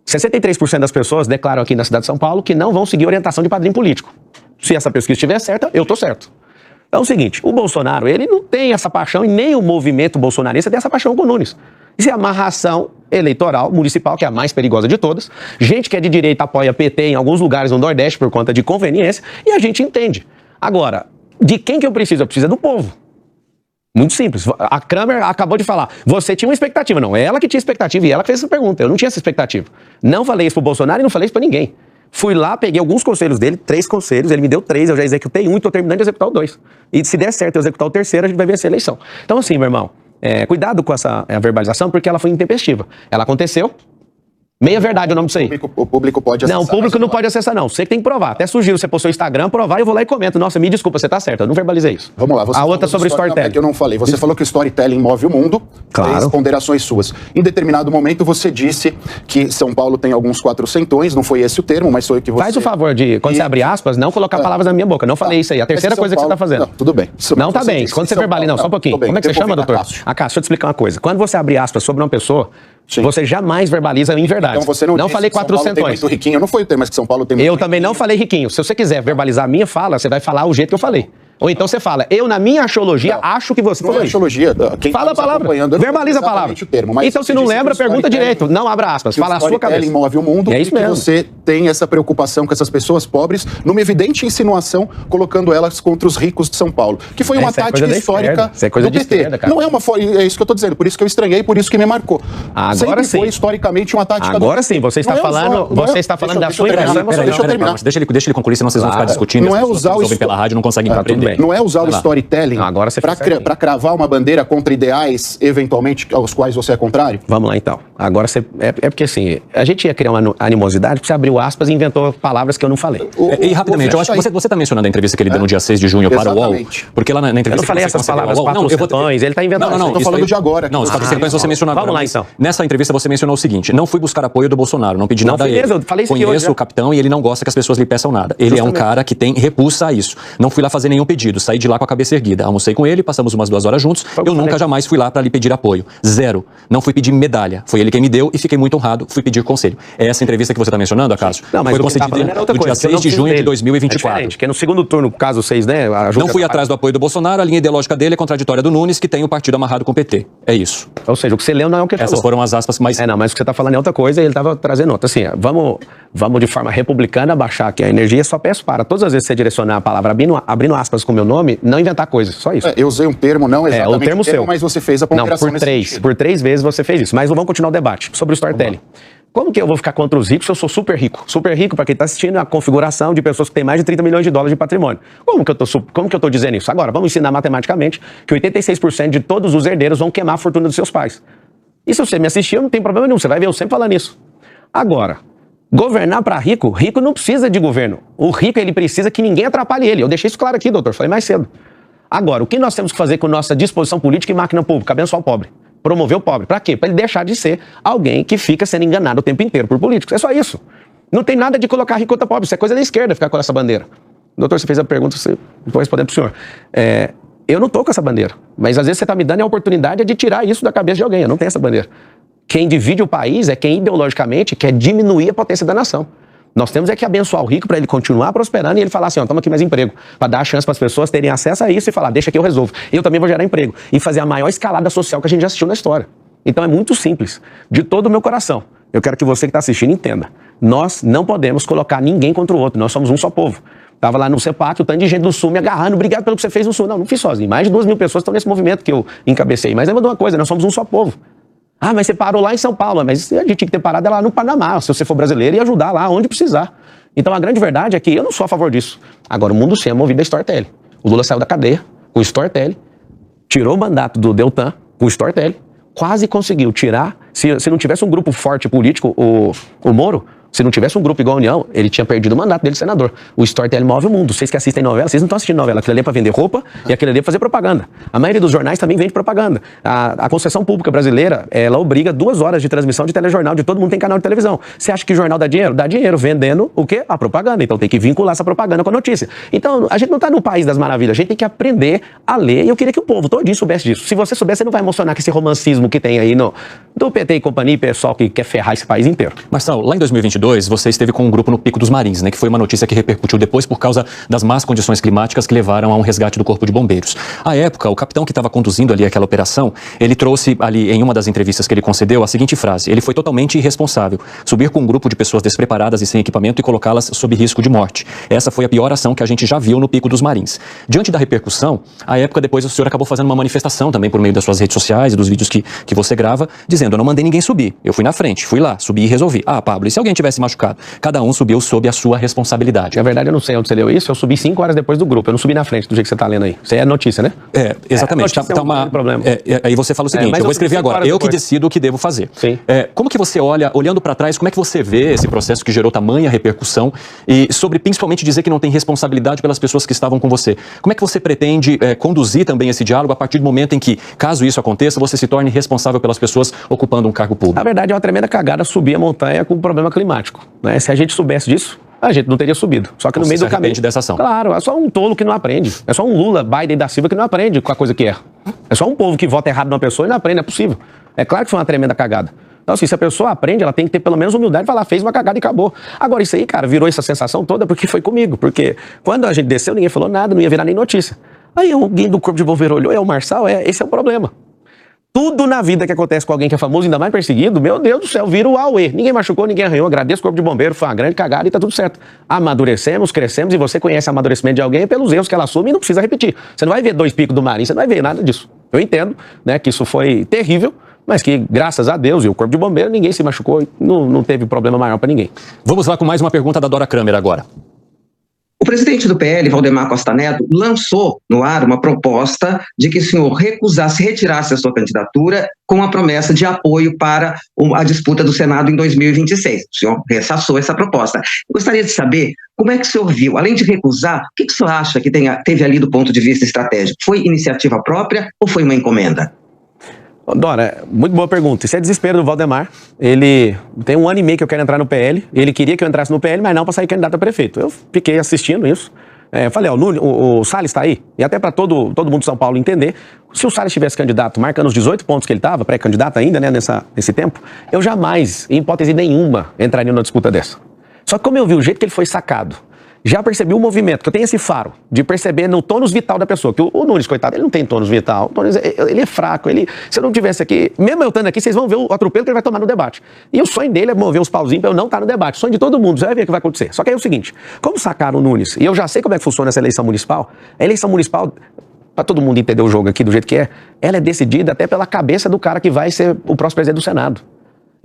63% das pessoas declaram aqui na cidade de São Paulo que não vão seguir orientação de padrinho político. Se essa pesquisa estiver certa, eu tô certo. Então é o seguinte, o Bolsonaro, ele não tem essa paixão e nem o movimento bolsonarista tem essa paixão com o Nunes. Isso é amarração eleitoral municipal, que é a mais perigosa de todas. Gente que é de direita apoia PT em alguns lugares no Nordeste por conta de conveniência e a gente entende. Agora, de quem que eu preciso? Eu preciso do povo. Muito simples. A Kramer acabou de falar, você tinha uma expectativa. Não, ela que tinha expectativa e ela que fez essa pergunta. Eu não tinha essa expectativa. Não falei isso pro Bolsonaro e não falei isso pra ninguém. Fui lá, peguei alguns conselhos dele, 3 conselhos, ele me deu 3, eu já executei 1 e tô terminando de executar o 2. E se der certo eu executar o 3º, a gente vai vencer a eleição. Então assim, meu irmão, cuidado com essa verbalização, porque ela foi intempestiva. Ela aconteceu, meia verdade o nome disso aí. O público pode acessar. Não, o público não pode acessar não, você que tem que provar. Até sugiro, você postou o Instagram, provar, eu vou lá e comento. Nossa, me desculpa, você tá certo, eu não verbalizei isso. Vamos lá. Você a outra sobre storytelling. É que eu não falei. Você falou que o storytelling move o mundo. Claro. 3 ponderações suas. Em determinado momento você disse que São Paulo tem alguns 400ões, não foi esse o termo, mas foi o que você... Faz o favor de, quando você abrir aspas, não colocar palavras na minha boca. Não falei isso aí. A terceira coisa que você tá fazendo. Não, tudo bem. Não tá bem. Quando você verbaliza, não, só um pouquinho. Como é que você chama, doutor? Cássio, deixa eu te explicar uma coisa. Quando você abre aspas sobre uma pessoa, você jamais verbaliza em verdade. Então você não falei 400. Muito riquinho, não foi o termo, mas que São Paulo tem muito Eu também não falei riquinho. Se você quiser verbalizar a minha fala, você vai falar o jeito que eu falei. Ou então você fala, eu na minha axiologia acho que você falou isso. Axiologia, quem fala a palavra, verbaliza a palavra. Então se não lembra, pergunta direito, não abra aspas, fala a sua cabeça. Move o mundo, é isso mesmo. Que você tem essa preocupação com essas pessoas pobres, numa evidente insinuação, colocando elas contra os ricos de São Paulo, que foi uma tática histórica do PT. Não é é isso que eu tô dizendo, por isso que eu estranhei, por isso que me marcou. Agora Sempre sim. foi historicamente uma tática Agora sim, você está falando, da sua impressão. Deixa eu terminar. Deixa ele concluir, senão vocês vão ficar discutindo. Não é usar o pela rádio, não conseguem compreender. Não é usar o storytelling para cravar uma bandeira contra ideais, eventualmente, aos quais você é contrário? Vamos lá, então. Agora, é porque assim, a gente ia criar uma animosidade, porque você abriu aspas e inventou palavras que eu não falei. E rapidamente, eu acho que você está mencionando a entrevista que ele deu no dia 6 de junho para o UOL, porque lá na entrevista... Eu não falei essas palavras, ele está inventando. Não, estou falando de agora. Não, os 400 você mencionou agora. Vamos lá, então. Nessa entrevista você mencionou o seguinte, não fui buscar apoio do Bolsonaro, não pedi nada a ele. Eu falei isso Conheço o capitão e ele não gosta que as pessoas lhe peçam nada. Ele é um cara que tem repulsa a isso. Não fui lá fazer nenhum pedido, saí de lá com a cabeça erguida. Almocei com ele, passamos umas 2 horas juntos, eu nunca jamais fui lá para lhe pedir apoio. 0. Não fui pedir medalha. Foi ele quem me deu e fiquei muito honrado, fui pedir conselho. É essa entrevista que você está mencionando, Cássio? Não, mas foi concedida no dia 6 de junho de 2024. Porque no segundo turno, caso 6, né? Não fui atrás do apoio do Bolsonaro, a linha ideológica dele é contraditória do Nunes, que tem o partido amarrado com o PT. É isso. Ou seja, o que você leu não é o que ele falou. Essas foram as aspas mais... mas o que você está falando é outra coisa e ele estava trazendo outra. Assim, vamos de forma republicana baixar aqui a energia, só peço para todas as vezes que você direcionar a palavra abrindo aspas com o meu nome, não inventar coisas, só isso. Eu usei um termo, não exatamente o termo seu. Mas você fez a ponderação por 3 vezes você fez isso. Mas vamos continuar o debate sobre o storytelling. Como que eu vou ficar contra os ricos se eu sou super rico? Super rico, para quem está assistindo, é a configuração de pessoas que têm mais de 30 milhões de dólares de patrimônio. Como que eu tô dizendo isso? Agora, vamos ensinar matematicamente que 86% de todos os herdeiros vão queimar a fortuna dos seus pais. E se você me assistir, não tem problema nenhum, você vai ver eu sempre falando isso. Agora, governar para rico, rico não precisa de governo. O rico, ele precisa que ninguém atrapalhe ele. Eu deixei isso claro aqui, doutor, falei mais cedo. Agora, o que nós temos que fazer com nossa disposição política e máquina pública? Abençoar o pobre. Promover o pobre. Pra quê? Pra ele deixar de ser alguém que fica sendo enganado o tempo inteiro por políticos. É só isso. Não tem nada de colocar rico contra pobre. Isso é coisa da esquerda, ficar com essa bandeira. Doutor, você fez a pergunta, vou responder pro senhor. Eu não tô com essa bandeira. Mas às vezes você tá me dando a oportunidade de tirar isso da cabeça de alguém. Eu não tenho essa bandeira. Quem divide o país é quem ideologicamente quer diminuir a potência da nação. Nós temos que abençoar o rico para ele continuar prosperando e ele falar assim, toma aqui mais emprego, para dar a chance para as pessoas terem acesso a isso e falar, deixa que eu resolvo. Eu também vou gerar emprego e fazer a maior escalada social que a gente já assistiu na história. Então é muito simples, de todo o meu coração. Eu quero que você que está assistindo entenda. Nós não podemos colocar ninguém contra o outro, nós somos um só povo. Tava lá no CEPAC, o tanto de gente do Sul me agarrando, obrigado pelo que você fez no Sul. Não fiz sozinho, mais de 2.000 pessoas estão nesse movimento que eu encabecei. Mas lembra de uma coisa, nós somos um só povo. Mas você parou lá em São Paulo, mas a gente tinha que ter parado lá no Panamá, se você for brasileiro, e ajudar lá onde precisar. Então a grande verdade é que eu não sou a favor disso. Agora o mundo sim é movido a storytelling. O Lula saiu da cadeia com o storytelling, tirou o mandato do Deltan com o storytelling, quase conseguiu tirar, se não tivesse um grupo forte político, o Moro, se não tivesse um grupo igual a União, ele tinha perdido o mandato dele de senador. O storytelling move o mundo. Vocês que assistem novela, vocês não estão assistindo novela. Aquilo ali é para vender roupa e aquilo ali é para fazer propaganda. A maioria dos jornais também vende propaganda. A concessão pública brasileira, ela obriga 2 horas de transmissão de telejornal, de todo mundo tem canal de televisão. Você acha que o jornal dá dinheiro? Dá dinheiro vendendo o quê? A propaganda. Então tem que vincular essa propaganda com a notícia. Então a gente não está no país das maravilhas, a gente tem que aprender a ler e eu queria que o povo todinho soubesse disso. Se você soubesse, você não vai emocionar com esse romancismo que tem aí do PT e companhia e pessoal que quer ferrar esse país inteiro. Marcelo, lá em 2022, você esteve com um grupo no Pico dos Marins, né, que foi uma notícia que repercutiu depois por causa das más condições climáticas que levaram a um resgate do Corpo de Bombeiros. À época, o capitão que estava conduzindo ali aquela operação, ele trouxe ali em uma das entrevistas que ele concedeu a seguinte frase: ele foi totalmente irresponsável, subir com um grupo de pessoas despreparadas e sem equipamento e colocá-las sob risco de morte. Essa foi a pior ação que a gente já viu no Pico dos Marins. Diante da repercussão, à época depois o senhor acabou fazendo uma manifestação também por meio das suas redes sociais e dos vídeos que você grava, dizendo: eu não mandei ninguém subir, eu fui na frente, fui lá, subi e resolvi. Pablo, e se alguém tivesse machucado? Cada um subiu sob a sua responsabilidade. Na verdade, eu não sei onde você leu isso, eu subi 5 horas depois do grupo, eu não subi na frente do jeito que você está lendo aí. Isso aí é notícia, né? Exatamente. Problema. Aí você fala o seguinte, eu vou escrever agora, eu que decido o que devo fazer. Sim. Como que você olhando para trás, como é que você vê esse processo que gerou tamanha repercussão e sobre principalmente dizer que não tem responsabilidade pelas pessoas que estavam com você? Como é que você pretende conduzir também esse diálogo a partir do momento em que, caso isso aconteça, você se torne responsável pelas pessoas ocupando um cargo público? Na verdade, é uma tremenda cagada subir a montanha com um problema climático, né? Se a gente soubesse disso, a gente não teria subido. Só que no meio do caminho. Dessa ação. Claro, é só um tolo que não aprende. É só um Lula, Biden da Silva que não aprende com a coisa que é. É só um povo que vota errado numa pessoa e não aprende, é possível. É claro que foi uma tremenda cagada. Então, assim, se a pessoa aprende, ela tem que ter pelo menos humildade e falar, fez uma cagada e acabou. Agora, isso aí, cara, virou essa sensação toda porque foi comigo. Porque quando a gente desceu, ninguém falou nada, não ia virar nem notícia. Aí alguém do Corpo de Bombeiro olhou, o Marçal, esse é o problema. Tudo na vida que acontece com alguém que é famoso, ainda mais perseguido, meu Deus do céu, vira o auê. Ninguém machucou, ninguém arranhou, agradeço o Corpo de Bombeiro, foi uma grande cagada e tá tudo certo. Amadurecemos, crescemos e você conhece o amadurecimento de alguém pelos erros que ela assume e não precisa repetir. Você não vai ver 2 picos do Marinho, você não vai ver nada disso. Eu entendo, né, que isso foi terrível, mas que, graças a Deus e o Corpo de Bombeiro, ninguém se machucou e não teve problema maior para ninguém. Vamos lá com mais uma pergunta da Dora Kramer agora. O presidente do PL, Valdemar Costa Neto, lançou no ar uma proposta de que o senhor retirasse a sua candidatura com a promessa de apoio para a disputa do Senado em 2026. O senhor rechaçou essa proposta. Eu gostaria de saber como é que o senhor viu, além de recusar, o que o senhor acha que teve ali do ponto de vista estratégico? Foi iniciativa própria ou foi uma encomenda? Dora, muito boa pergunta. Isso é desespero do Valdemar. Ele tem 1 ano e meio que eu quero entrar no PL. Ele queria que eu entrasse no PL, mas não para sair candidato a prefeito. Eu fiquei assistindo isso. Falei, o Salles está aí. E até para todo mundo de São Paulo entender, se o Salles tivesse candidato, marcando os 18 pontos que ele estava, pré-candidato ainda, né, nesse tempo, eu jamais, em hipótese nenhuma, entraria numa disputa dessa. Só que como eu vi o jeito que ele foi sacado, já percebi o movimento, que eu tenho esse faro de perceber no tônus vital da pessoa, que o Nunes, coitado, ele não tem tônus vital, o Nunes, ele é fraco, se eu não tivesse aqui, mesmo eu estando aqui, vocês vão ver o atropelo que ele vai tomar no debate. E o sonho dele é mover os pauzinhos para eu não estar no debate, o sonho de todo mundo, você vai ver o que vai acontecer. Só que aí é o seguinte, como sacaram o Nunes, e eu já sei como é que funciona essa eleição municipal, a eleição municipal, para todo mundo entender o jogo aqui do jeito que ela é decidida até pela cabeça do cara que vai ser o próximo presidente do Senado.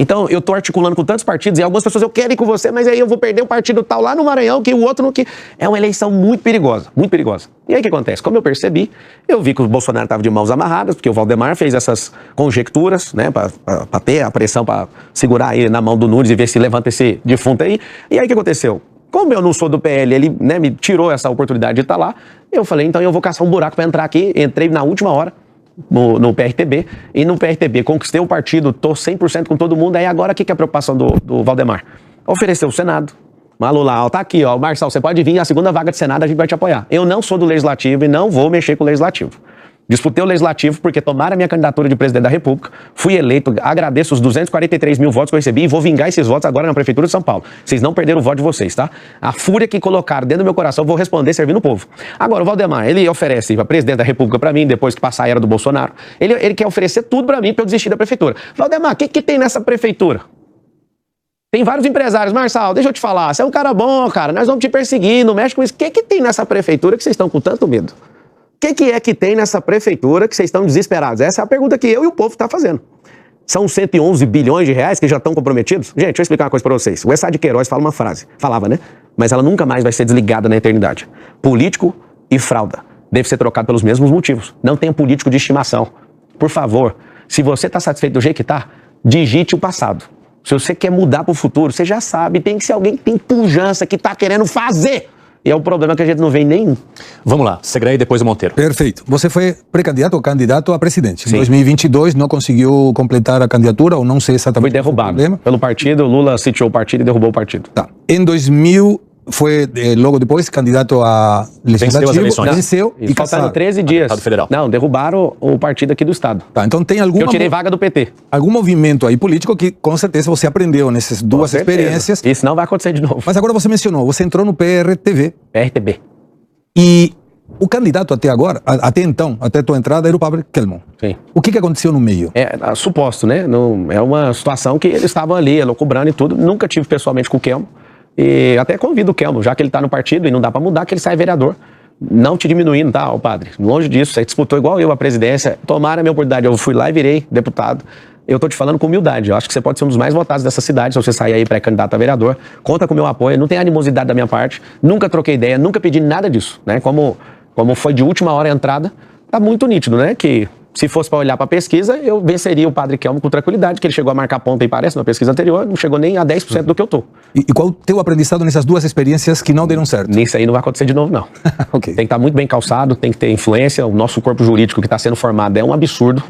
Então, eu tô articulando com tantos partidos e algumas pessoas, eu quero ir com você, mas aí eu vou perder o partido tal lá no Maranhão, que o outro não... É uma eleição muito perigosa, muito perigosa. E aí o que acontece? Como eu percebi, eu vi que o Bolsonaro estava de mãos amarradas, porque o Valdemar fez essas conjecturas, né, para ter a pressão, para segurar aí na mão do Nunes e ver se levanta esse defunto aí. E aí o que aconteceu? Como eu não sou do PL, ele, né, me tirou essa oportunidade de estar lá, eu falei, então eu vou caçar um buraco para entrar aqui, entrei na última hora, no PRTB, e no PRTB conquistei o partido, tô 100% com todo mundo. Aí agora o que é a preocupação do Valdemar? Ofereceu o Senado. Malu lá, tá aqui, ó, Marçal, você pode vir, a segunda vaga de Senado a gente vai te apoiar. Eu não sou do Legislativo e não vou mexer com o Legislativo. Disputei o Legislativo porque tomaram a minha candidatura de presidente da República, fui eleito, agradeço os 243 mil votos que eu recebi e vou vingar esses votos agora na Prefeitura de São Paulo. Vocês não perderam o voto de vocês, tá? A fúria que colocaram dentro do meu coração, eu vou responder servindo o povo. Agora, o Valdemar, ele oferece a presidente da República pra mim, depois que passar a era do Bolsonaro, ele quer oferecer tudo pra mim pra eu desistir da Prefeitura. Valdemar, o que tem nessa Prefeitura? Tem vários empresários. Marçal, deixa eu te falar, você é um cara bom, cara, nós vamos te perseguir, não mexe com isso. O que tem nessa Prefeitura que vocês estão com tanto medo? O que é que tem nessa prefeitura que vocês estão desesperados? Essa é a pergunta que eu e o povo está fazendo. São 111 bilhões de reais que já estão comprometidos? Gente, deixa eu explicar uma coisa para vocês. O Essá de Queiroz fala uma frase, falava, né? Mas ela nunca mais vai ser desligada na eternidade. Político e frauda deve ser trocado pelos mesmos motivos. Não tenha político de estimação. Por favor, se você está satisfeito do jeito que está, digite o passado. Se você quer mudar para o futuro, você já sabe, tem que ser alguém que tem pujança, que está querendo fazer. E é o problema que a gente não vê nenhum. Vamos lá, Segré e depois o Monteiro. Perfeito. Você foi pré-candidato ou candidato a presidente. Sim. Em 2022 não conseguiu completar a candidatura, ou não sei exatamente. Foi derrubado pelo partido, Lula sitiou o partido e derrubou o partido. Tá. Em 2000 foi logo depois candidato a legislativo. Venceu as eleições. Venceu e faltando caçado. 13 dias. Deputado federal. Não, derrubaram o partido aqui do estado. Tá, então tem alguma... Eu tirei vaga do PT. Algum movimento aí político que com certeza você aprendeu nessas duas experiências. Isso não vai acontecer de novo. Mas agora você mencionou, você entrou no PRTV. PRTB. E o candidato até agora, até então, até a tua entrada, era o Pablo Kelmon. Sim. O que aconteceu no meio? Suposto, né? Não, é uma situação que eles estavam ali, cobrando e tudo. Nunca tive pessoalmente com o Kelmo. E até convido o Kelmo, já que ele está no partido e não dá para mudar, que ele saia vereador. Não te diminuindo, tá, ô padre? Longe disso, você disputou igual eu a presidência. Tomaram a minha oportunidade, eu fui lá e virei deputado. Eu tô te falando com humildade, eu acho que você pode ser um dos mais votados dessa cidade, se você sair aí pré-candidato a vereador. Conta com o meu apoio, não tem animosidade da minha parte, nunca troquei ideia, nunca pedi nada disso, né? Como foi de última hora a entrada, tá muito nítido, né? Que se fosse para olhar para a pesquisa, eu venceria o padre Kelmo com tranquilidade, que ele chegou a marcar ponta e parece na pesquisa anterior, não chegou nem a 10% do que eu tô. E qual o teu aprendizado nessas duas experiências que não deram certo? Nisso aí não vai acontecer de novo, não. Okay. Tem que estar muito bem calçado, tem que ter influência, o nosso corpo jurídico que está sendo formado é um absurdo.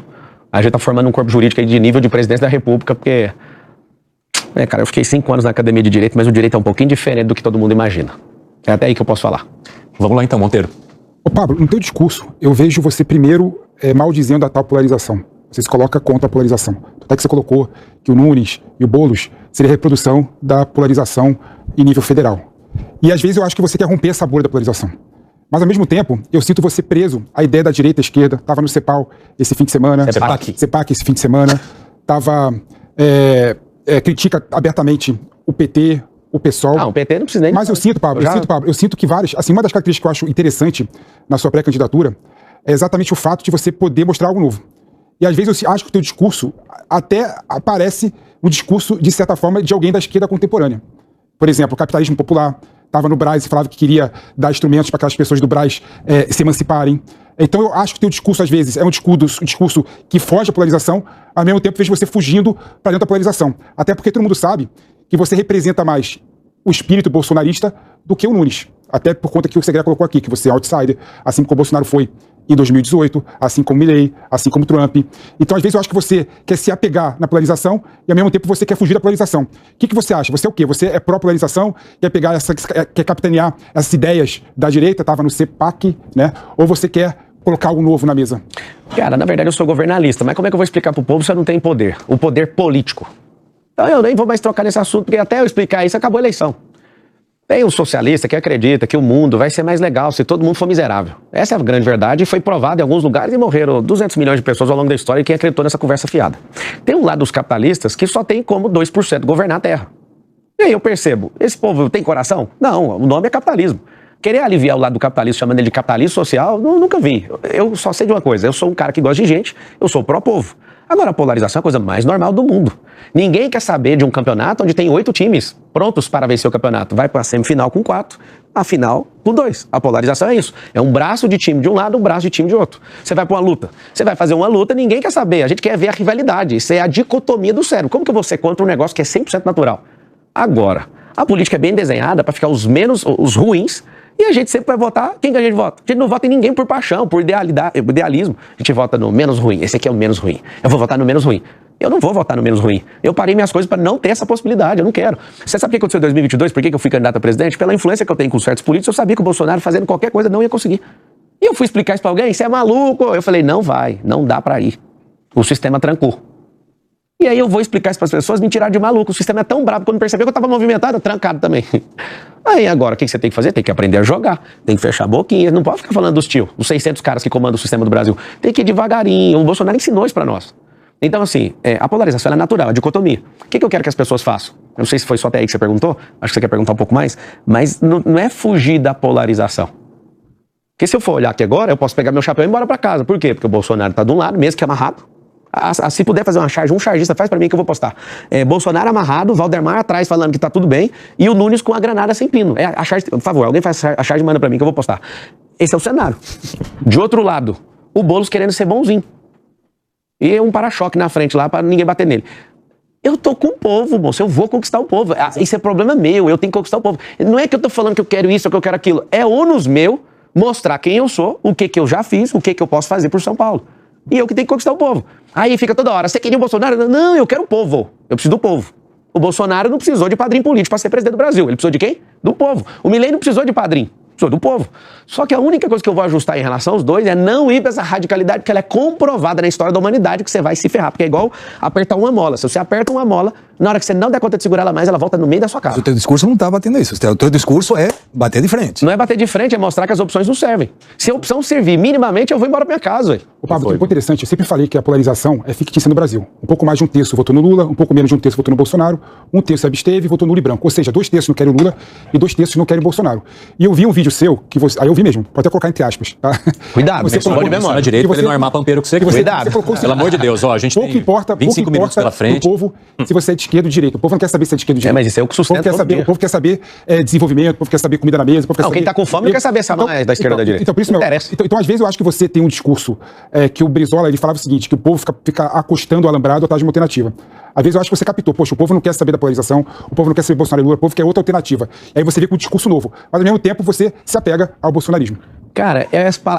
A gente tá formando um corpo jurídico aí de nível de presidência da República, porque... cara, eu fiquei 5 anos na academia de Direito, mas o Direito é um pouquinho diferente do que todo mundo imagina. É até aí que eu posso falar. Vamos lá então, Monteiro. Ô Pablo, no teu discurso, eu vejo você primeiro maldizendo a tal polarização. Você se coloca contra a polarização. Até que você colocou que o Nunes e o Boulos seria a reprodução da polarização em nível federal. E às vezes eu acho que você quer romper essa bolha da polarização. Mas, ao mesmo tempo, eu sinto você preso à ideia da direita e esquerda. Estava no CEPAL esse fim de semana. CEPAC esse fim de semana. Critica abertamente o PT, o PSOL. O PT não precisa nem... Mas eu sinto, Pablo, eu sinto que várias... Assim, uma das características que eu acho interessante na sua pré-candidatura é exatamente o fato de você poder mostrar algo novo. E, às vezes, eu acho que o teu discurso até parece um discurso, de certa forma, de alguém da esquerda contemporânea. Por exemplo, o capitalismo popular... Estava no Brás e falava que queria dar instrumentos para aquelas pessoas do Brás se emanciparem. Então eu acho que o teu discurso, às vezes, é um discurso que foge da polarização, ao mesmo tempo vejo você fugindo para dentro da polarização. Até porque todo mundo sabe que você representa mais o espírito bolsonarista do que o Nunes. Até por conta que o Segredo colocou aqui, que você é outsider, assim como o Bolsonaro foi em 2018, assim como Milei, assim como Trump. Então, às vezes, eu acho que você quer se apegar na polarização e, ao mesmo tempo, você quer fugir da polarização. O que você acha? Você é o quê? Você é pró-polarização, quer capitanear essas ideias da direita, estava no CEPAC, né? Ou você quer colocar algo novo na mesa? Cara, na verdade, eu sou governalista, mas como é que eu vou explicar pro povo se eu não tenho poder? O poder político. Então, eu nem vou mais trocar nesse assunto, porque até eu explicar isso, acabou a eleição. Tem um socialista que acredita que o mundo vai ser mais legal se todo mundo for miserável. Essa é a grande verdade e foi provado em alguns lugares e morreram 200 milhões de pessoas ao longo da história e quem acreditou nessa conversa fiada. Tem um lado dos capitalistas que só tem como 2% governar a terra. E aí eu percebo, esse povo tem coração? Não, o nome é capitalismo. Querer aliviar o lado do capitalismo chamando ele de capitalismo social, nunca vi. Eu só sei de uma coisa, eu sou um cara que gosta de gente, eu sou pró-povo. Agora, a polarização é a coisa mais normal do mundo. Ninguém quer saber de um campeonato onde tem 8 times prontos para vencer o campeonato. Vai para a semifinal com 4, a final com 2. A polarização é isso. É um braço de time de um lado, um braço de time de outro. Você vai para uma luta. Você vai fazer uma luta, ninguém quer saber. A gente quer ver a rivalidade. Isso é a dicotomia do cérebro. Como que eu vou ser contra um negócio que é 100% natural? Agora, a política é bem desenhada para ficar os ruins. E a gente sempre vai votar, quem que a gente vota? A gente não vota em ninguém por paixão, por idealismo. A gente vota no menos ruim, esse aqui é o menos ruim. Eu vou votar no menos ruim. Eu não vou votar no menos ruim. Eu parei minhas coisas para não ter essa possibilidade, eu não quero. Você sabe o que aconteceu em 2022? Por que eu fui candidato a presidente? Pela influência que eu tenho com certos políticos, eu sabia que o Bolsonaro fazendo qualquer coisa não ia conseguir. E eu fui explicar isso para alguém, você é maluco? Eu falei, não vai, não dá para ir. O sistema trancou. E aí eu vou explicar isso para as pessoas, me tiraram de maluco. O sistema é tão bravo, quando percebeu que eu estava movimentado, trancado também. Aí agora, o que você tem que fazer? Tem que aprender a jogar, tem que fechar a boquinha. Não pode ficar falando dos tios, dos 600 caras que comandam o sistema do Brasil. Tem que ir devagarinho. O Bolsonaro ensinou isso para nós. Então, assim, a polarização é natural, a dicotomia. O que eu quero que as pessoas façam? Eu não sei se foi só até aí que você perguntou, acho que você quer perguntar um pouco mais, mas não é fugir da polarização. Porque se eu for olhar aqui agora, eu posso pegar meu chapéu e ir embora para casa. Por quê? Porque o Bolsonaro está de um lado, mesmo que amarrado. Se puder fazer uma charge, um chargista faz pra mim que eu vou postar. Bolsonaro amarrado, Valdemar atrás falando que tá tudo bem e o Nunes com a granada sem pino. A charge, por favor, alguém faz a charge e manda pra mim que eu vou postar. Esse é o cenário. De outro lado, o Boulos querendo ser bonzinho. E um para-choque na frente lá pra ninguém bater nele. Eu tô com o povo, moço, eu vou conquistar o povo. Isso é problema meu, eu tenho que conquistar o povo. Não é que eu tô falando que eu quero isso ou que eu quero aquilo. É ônus meu mostrar quem eu sou, o que eu já fiz, o que eu posso fazer por São Paulo. E eu que tenho que conquistar o povo. Aí fica toda hora, você queria o Bolsonaro? Não, eu quero o povo. Eu preciso do povo. O Bolsonaro não precisou de padrinho político para ser presidente do Brasil. Ele precisou de quem? Do povo. O Milei não precisou de padrinho. Precisou do povo. Só que a única coisa que eu vou ajustar em relação aos dois é não ir para essa radicalidade, porque ela é comprovada na história da humanidade que você vai se ferrar. Porque é igual apertar uma mola. Se você aperta uma mola, na hora que você não der conta de segurar ela mais, ela volta no meio da sua casa. Mas o teu discurso não está batendo isso. O teu discurso é bater de frente. Não é bater de frente, é mostrar que as opções não servem. Se a opção servir minimamente, eu vou embora pra minha casa. Véio. Ô, Pablo, é interessante. Eu sempre falei que a polarização é fictícia no Brasil. Um pouco mais de um terço votou no Lula, um pouco menos de um terço votou no Bolsonaro, um terço absteve e votou no Lula e branco. Ou seja, 2 terços não querem o Lula e 2 terços não querem o Bolsonaro. E eu vi um vídeo seu, que você... Aí eu vi mesmo, pode até colocar entre aspas, tá? Cuidado, você colocou de memória direito pra ele não armar pampeiro com você. Cuidado. Pelo amor de Deus, ó, a gente pouco tem importa, 25 minutos pela frente. O povo, se você é de esquerda ou de direita. O povo não quer saber se é de esquerda ou de direita. Mas isso é o que sustenta o povo quer saber desenvolvimento, o povo quer saber comida na mesa. O povo quer saber... quem tá com fome não quer saber se é da esquerda ou da direita. Então, por isso, então, às vezes, eu acho que você tem um discurso que o Brizola, ele falava o seguinte, que o povo fica acostando o alambrado atrás de uma alternativa. Às vezes eu acho que você captou, poxa, o povo não quer saber da polarização, o povo não quer saber Bolsonaro e Lula, o povo quer outra alternativa. E aí você vê com um discurso novo. Mas ao mesmo tempo você se apega ao bolsonarismo. Cara,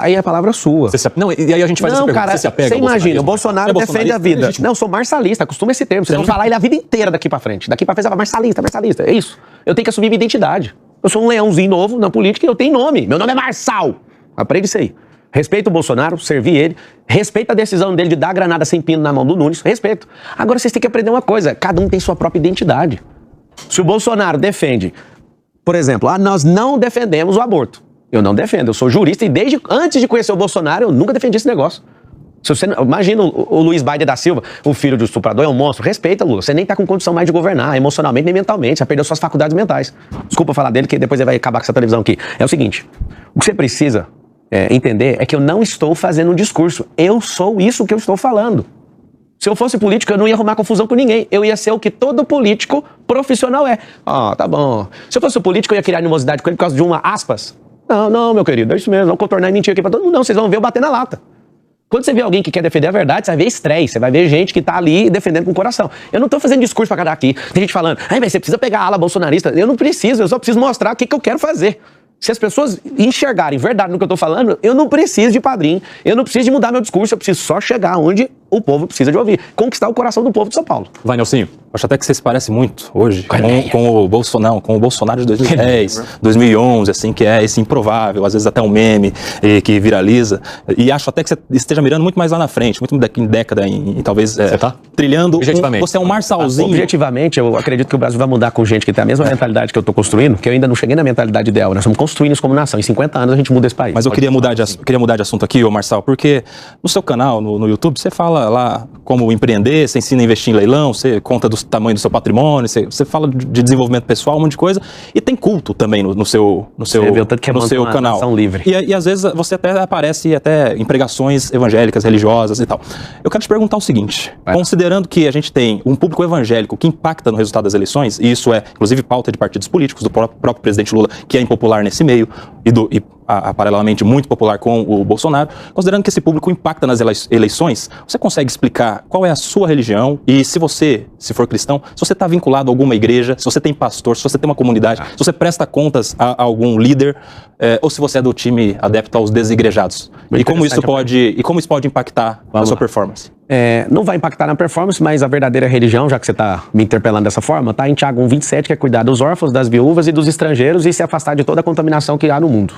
aí é a palavra sua. Não, e aí a gente faz essa pergunta. Cara, você imagina, o Bolsonaro defende a vida. Não, eu sou marsalista, acostuma esse termo. Vocês vão falar ele a vida inteira daqui pra frente. Daqui pra frente você vai marsalista. É isso. Eu tenho que assumir minha identidade. Eu sou um leãozinho novo na política e eu tenho nome. Meu nome é Marçal. Aprende isso aí. Respeito o Bolsonaro, servi ele, respeito a decisão dele de dar a granada sem pino na mão do Nunes, respeito. Agora vocês têm que aprender uma coisa, cada um tem sua própria identidade. Se o Bolsonaro defende, por exemplo, nós não defendemos o aborto. Eu não defendo. Eu sou jurista e desde antes de conhecer o Bolsonaro, eu nunca defendi esse negócio. Se você, imagina o Luiz Biden da Silva, o filho do estuprador, é um monstro. Respeita, Lula. Você nem tá com condição mais de governar, emocionalmente nem mentalmente. Você perdeu suas faculdades mentais. Desculpa falar dele, que depois ele vai acabar com essa televisão aqui. É o seguinte, o que você precisa entender é que eu não estou fazendo um discurso. Eu sou isso que eu estou falando. Se eu fosse político, eu não ia arrumar confusão com ninguém. Eu ia ser o que todo político profissional é. Tá bom. Se eu fosse político, eu ia criar animosidade com ele por causa de uma aspas. Não, meu querido, é isso mesmo. Não contornar mentira aqui pra todo mundo. Não, vocês vão ver eu bater na lata. Quando você vê alguém que quer defender a verdade, você vai ver estresse, você vai ver gente que tá ali defendendo com o coração. Eu não tô fazendo discurso pra cada aqui. Tem gente falando, mas você precisa pegar a ala bolsonarista. Eu não preciso, eu só preciso mostrar o que eu quero fazer. Se as pessoas enxergarem verdade no que eu tô falando, eu não preciso de padrinho, eu não preciso de mudar meu discurso, eu preciso só chegar onde o povo precisa de ouvir. Conquistar o coração do povo de São Paulo. Vai, Nelsinho. Acho até que você se parece muito hoje com o Bolsonaro de 2010, 2011, assim, que é esse improvável, às vezes até um meme que viraliza. E acho até que você esteja mirando muito mais lá na frente, muito daqui em década, talvez trilhando. Objetivamente. Você é um Marçalzinho. Objetivamente, eu acredito que o Brasil vai mudar com gente que tem a mesma mentalidade que eu tô construindo, que eu ainda não cheguei na mentalidade ideal. Nós estamos construindo isso como nação. Em 50 anos a gente muda esse país. Mas eu queria mudar de assunto aqui, ô Marçal, porque no seu canal, no YouTube, você fala lá como empreender, você ensina a investir em leilão, você conta do tamanho do seu patrimônio, você fala de desenvolvimento pessoal, um monte de coisa, e tem culto também no seu canal. Livre. E às vezes você até aparece em pregações evangélicas, religiosas e tal. Eu quero te perguntar o seguinte, considerando que a gente tem um público evangélico que impacta no resultado das eleições, e isso é inclusive pauta de partidos políticos, do próprio presidente Lula, que é impopular nesse meio, e paralelamente muito popular com o Bolsonaro, considerando que esse público impacta nas eleições, você consegue explicar qual é a sua religião e se for cristão, se você está vinculado a alguma igreja, se você tem pastor, se você tem uma comunidade, se você presta contas a algum líder, ou se você é do time adepto aos desigrejados. E como isso pode impactar na sua performance? Não vai impactar na performance, mas a verdadeira religião, já que você está me interpelando dessa forma, está em Tiago 1,27, que é cuidar dos órfãos, das viúvas e dos estrangeiros e se afastar de toda a contaminação que há no mundo.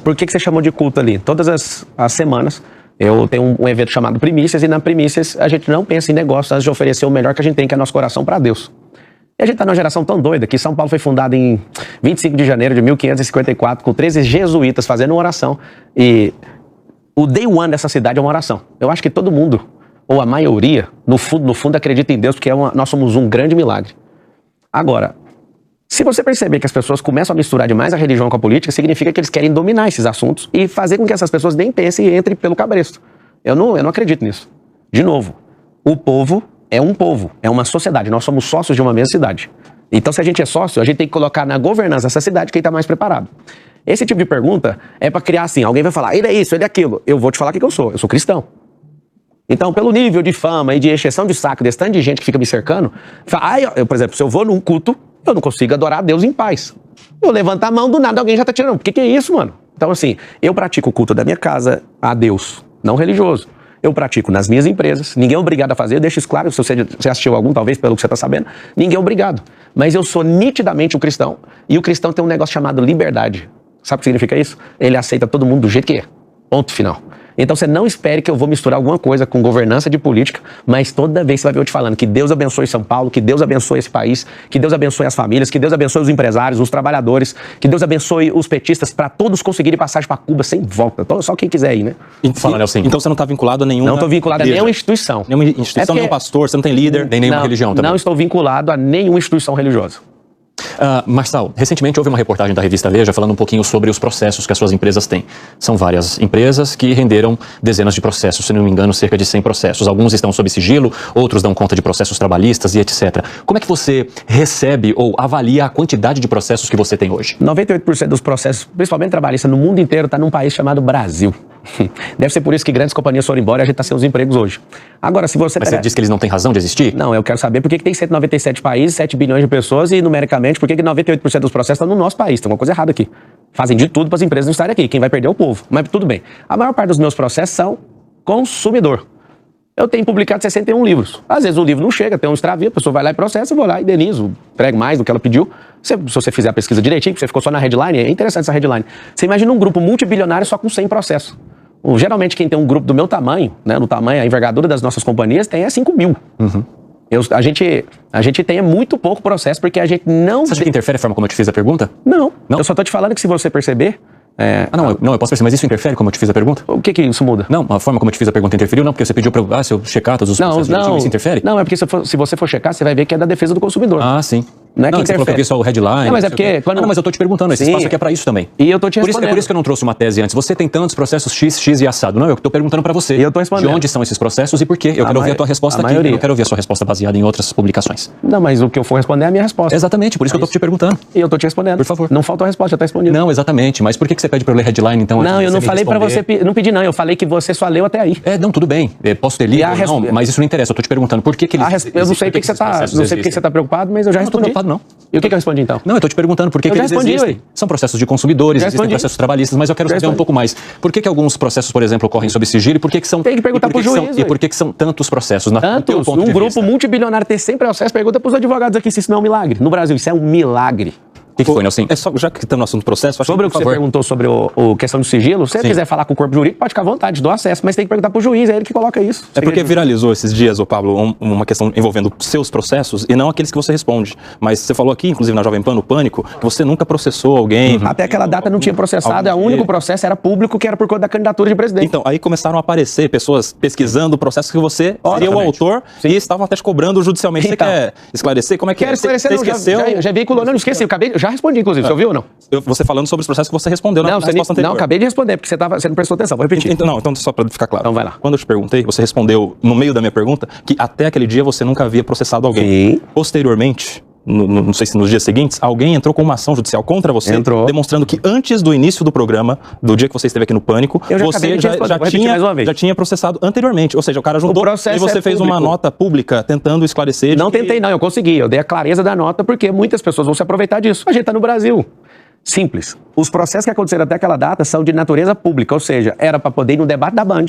Por que você chamou de culto ali? Todas as semanas eu tenho um evento chamado Primícias, e na Primícias a gente não pensa em negócios antes de oferecer o melhor que a gente tem, que é nosso coração, para Deus. E a gente está numa geração tão doida que São Paulo foi fundado em 25 de janeiro de 1554, com 13 jesuítas fazendo uma oração, e o day one dessa cidade é uma oração. Eu acho que todo mundo, ou a maioria, no fundo acredita em Deus, porque nós somos um grande milagre. Agora, se você perceber que as pessoas começam a misturar demais a religião com a política, significa que eles querem dominar esses assuntos e fazer com que essas pessoas nem pensem e entrem pelo cabresto. Eu não acredito nisso. De novo, o povo é um povo, é uma sociedade, nós somos sócios de uma mesma cidade. Então, se a gente é sócio, a gente tem que colocar na governança dessa cidade quem está mais preparado. Esse tipo de pergunta é para criar assim, alguém vai falar, ele é isso, ele é aquilo. Eu vou te falar o que eu sou cristão. Então, pelo nível de fama e de encheção de saco desse tanto de gente que fica me cercando, por exemplo, se eu vou num culto, eu não consigo adorar a Deus em paz. Eu levanto a mão, do nada alguém já tá tirando. Por que é isso, mano? Então, assim, eu pratico o culto da minha casa a Deus, não religioso. Eu pratico nas minhas empresas, ninguém é obrigado a fazer, eu deixo isso claro, se você assistiu algum, talvez, pelo que você tá sabendo, ninguém é obrigado. Mas eu sou nitidamente um cristão, e o cristão tem um negócio chamado liberdade. Sabe o que significa isso? Ele aceita todo mundo do jeito que é. Ponto final. Então você não espere que eu vou misturar alguma coisa com governança de política, mas toda vez você vai ver eu te falando que Deus abençoe São Paulo, que Deus abençoe esse país, que Deus abençoe as famílias, que Deus abençoe os empresários, os trabalhadores, que Deus abençoe os petistas, para todos conseguirem passagem para Cuba sem volta. Só quem quiser ir, né? Fala, Nelson. Então você não está vinculado a nenhuma... Não estou vinculado a nenhuma instituição. Nenhuma instituição, nenhum pastor, você não tem líder, nem nenhuma religião também. Não estou vinculado a nenhuma instituição religiosa. Marçal, recentemente houve uma reportagem da revista Veja falando um pouquinho sobre os processos que as suas empresas têm. São várias empresas que renderam dezenas de processos, se não me engano, cerca de 100 processos. Alguns estão sob sigilo, outros dão conta de processos trabalhistas e etc. Como é que você recebe ou avalia a quantidade de processos que você tem hoje? 98% dos processos, principalmente trabalhistas, no mundo inteiro, está num país chamado Brasil. Deve ser por isso que grandes companhias foram embora e a gente está sem os empregos hoje. Agora, se você... Mas você diz que eles não têm razão de existir? Não, eu quero saber por que tem 197 países, 7 bilhões de pessoas e, numericamente, por que 98% dos processos estão no nosso país. Tem uma coisa errada aqui. Fazem de tudo para as empresas não estarem aqui. Quem vai perder é o povo. Mas tudo bem. A maior parte dos meus processos são consumidor. Eu tenho publicado 61 livros. Às vezes o livro não chega, tem um extravio, a pessoa vai lá e processa, eu vou lá e indenizo, prego mais do que ela pediu. Se você fizer a pesquisa direitinho, você ficou só na headline, é interessante essa headline. Você imagina um grupo multibilionário só com 100 processos. Geralmente quem tem um grupo do meu tamanho, né, no tamanho, a envergadura das nossas companhias, tem 5 mil. Uhum. A gente tem muito pouco processo porque a gente não... Você acha que interfere a forma como eu te fiz a pergunta? Não. Eu só tô te falando que se você perceber, Não, eu posso perceber, mas isso interfere como eu te fiz a pergunta? O que isso muda? Não, a forma como eu te fiz a pergunta interferiu, não, porque você pediu pra se eu checar todos os processos direitinho, isso interfere? Não, é porque se você for checar, você vai ver que é da defesa do consumidor. Ah, sim. Não é que você falou que eu vi só o headline. Não, mas é porque... Não, mas eu tô te perguntando, esse espaço aqui é pra isso também. E eu tô te respondendo. Por isso que eu não trouxe uma tese antes. Você tem tantos processos X e assado. Não, eu tô perguntando pra você. E eu tô respondendo. De onde são esses processos e por quê? Eu quero ouvir a tua resposta aqui. Eu não quero ouvir a sua resposta baseada em outras publicações. Não, mas o que eu for responder é a minha resposta. Exatamente, por isso que eu tô te perguntando. E eu tô te respondendo. Por favor. Não faltou a resposta, já tá respondido. Não, exatamente. Mas por que você pede pra eu ler headline, então? Não, eu não falei pra você... Não pedi, não. Eu falei que você só leu até aí. Não, tudo bem. Posso ter lido ou não, mas isso não interessa. Eu tô te perguntando por que eles... Eu não sei por que você tá... Não sei por que você tá preocupado, mas eu já respondi. Não tô preocupado, não. E o que eu respondi, então? Não, eu tô te perguntando por que eles existem. São processos de consumidores, existem processos trabalhistas, mas eu quero saber um pouco mais. Por que alguns processos, por exemplo, ocorrem sob sigilo e por que são... Tem que perguntar pro juiz. E por que são tantos processos? Tantos. Um grupo multibilionário ter sempre acesso, pergunta pros advogados aqui se isso não é um milagre. No Brasil, isso é um milagre. O que foi, Nelson? Já que estamos no assunto do processo... Sobre o que você perguntou sobre a questão do sigilo, se você quiser falar com o corpo jurídico, pode ficar à vontade, dou acesso, mas tem que perguntar pro juiz, é ele que coloca isso. É porque viralizou esses dias, Pablo, uma questão envolvendo seus processos e não aqueles que você responde. Mas você falou aqui, inclusive na Jovem Pan, no Pânico, que você nunca processou alguém... Até aquela data não tinha processado, o único processo era público, que era por conta da candidatura de presidente. Então, aí começaram a aparecer pessoas pesquisando o processo que você seria o autor e estavam até te cobrando judicialmente. Você quer esclarecer? Como é que Quero esclarecer, você esqueceu? Já veiculou, não esqueci, já respondi, inclusive, você ouviu ou não? Você falando sobre os processos que você respondeu na resposta anterior. Não, acabei de responder, porque você não prestou atenção, vou repetir. Então só para ficar claro. Então vai lá. Quando eu te perguntei, você respondeu, no meio da minha pergunta, que até aquele dia você nunca havia processado alguém. Sim. Posteriormente, não sei se nos dias seguintes, alguém entrou com uma ação judicial contra você, demonstrando que antes do início do programa, do dia que você esteve aqui no Pânico, você já tinha processado anteriormente. Ou seja, o cara juntou e você fez uma nota pública tentando esclarecer. Não tentei, não, eu consegui. Eu dei a clareza da nota porque muitas pessoas vão se aproveitar disso. A gente tá no Brasil. Simples. Os processos que aconteceram até aquela data são de natureza pública, ou seja, era para poder ir no debate da Band,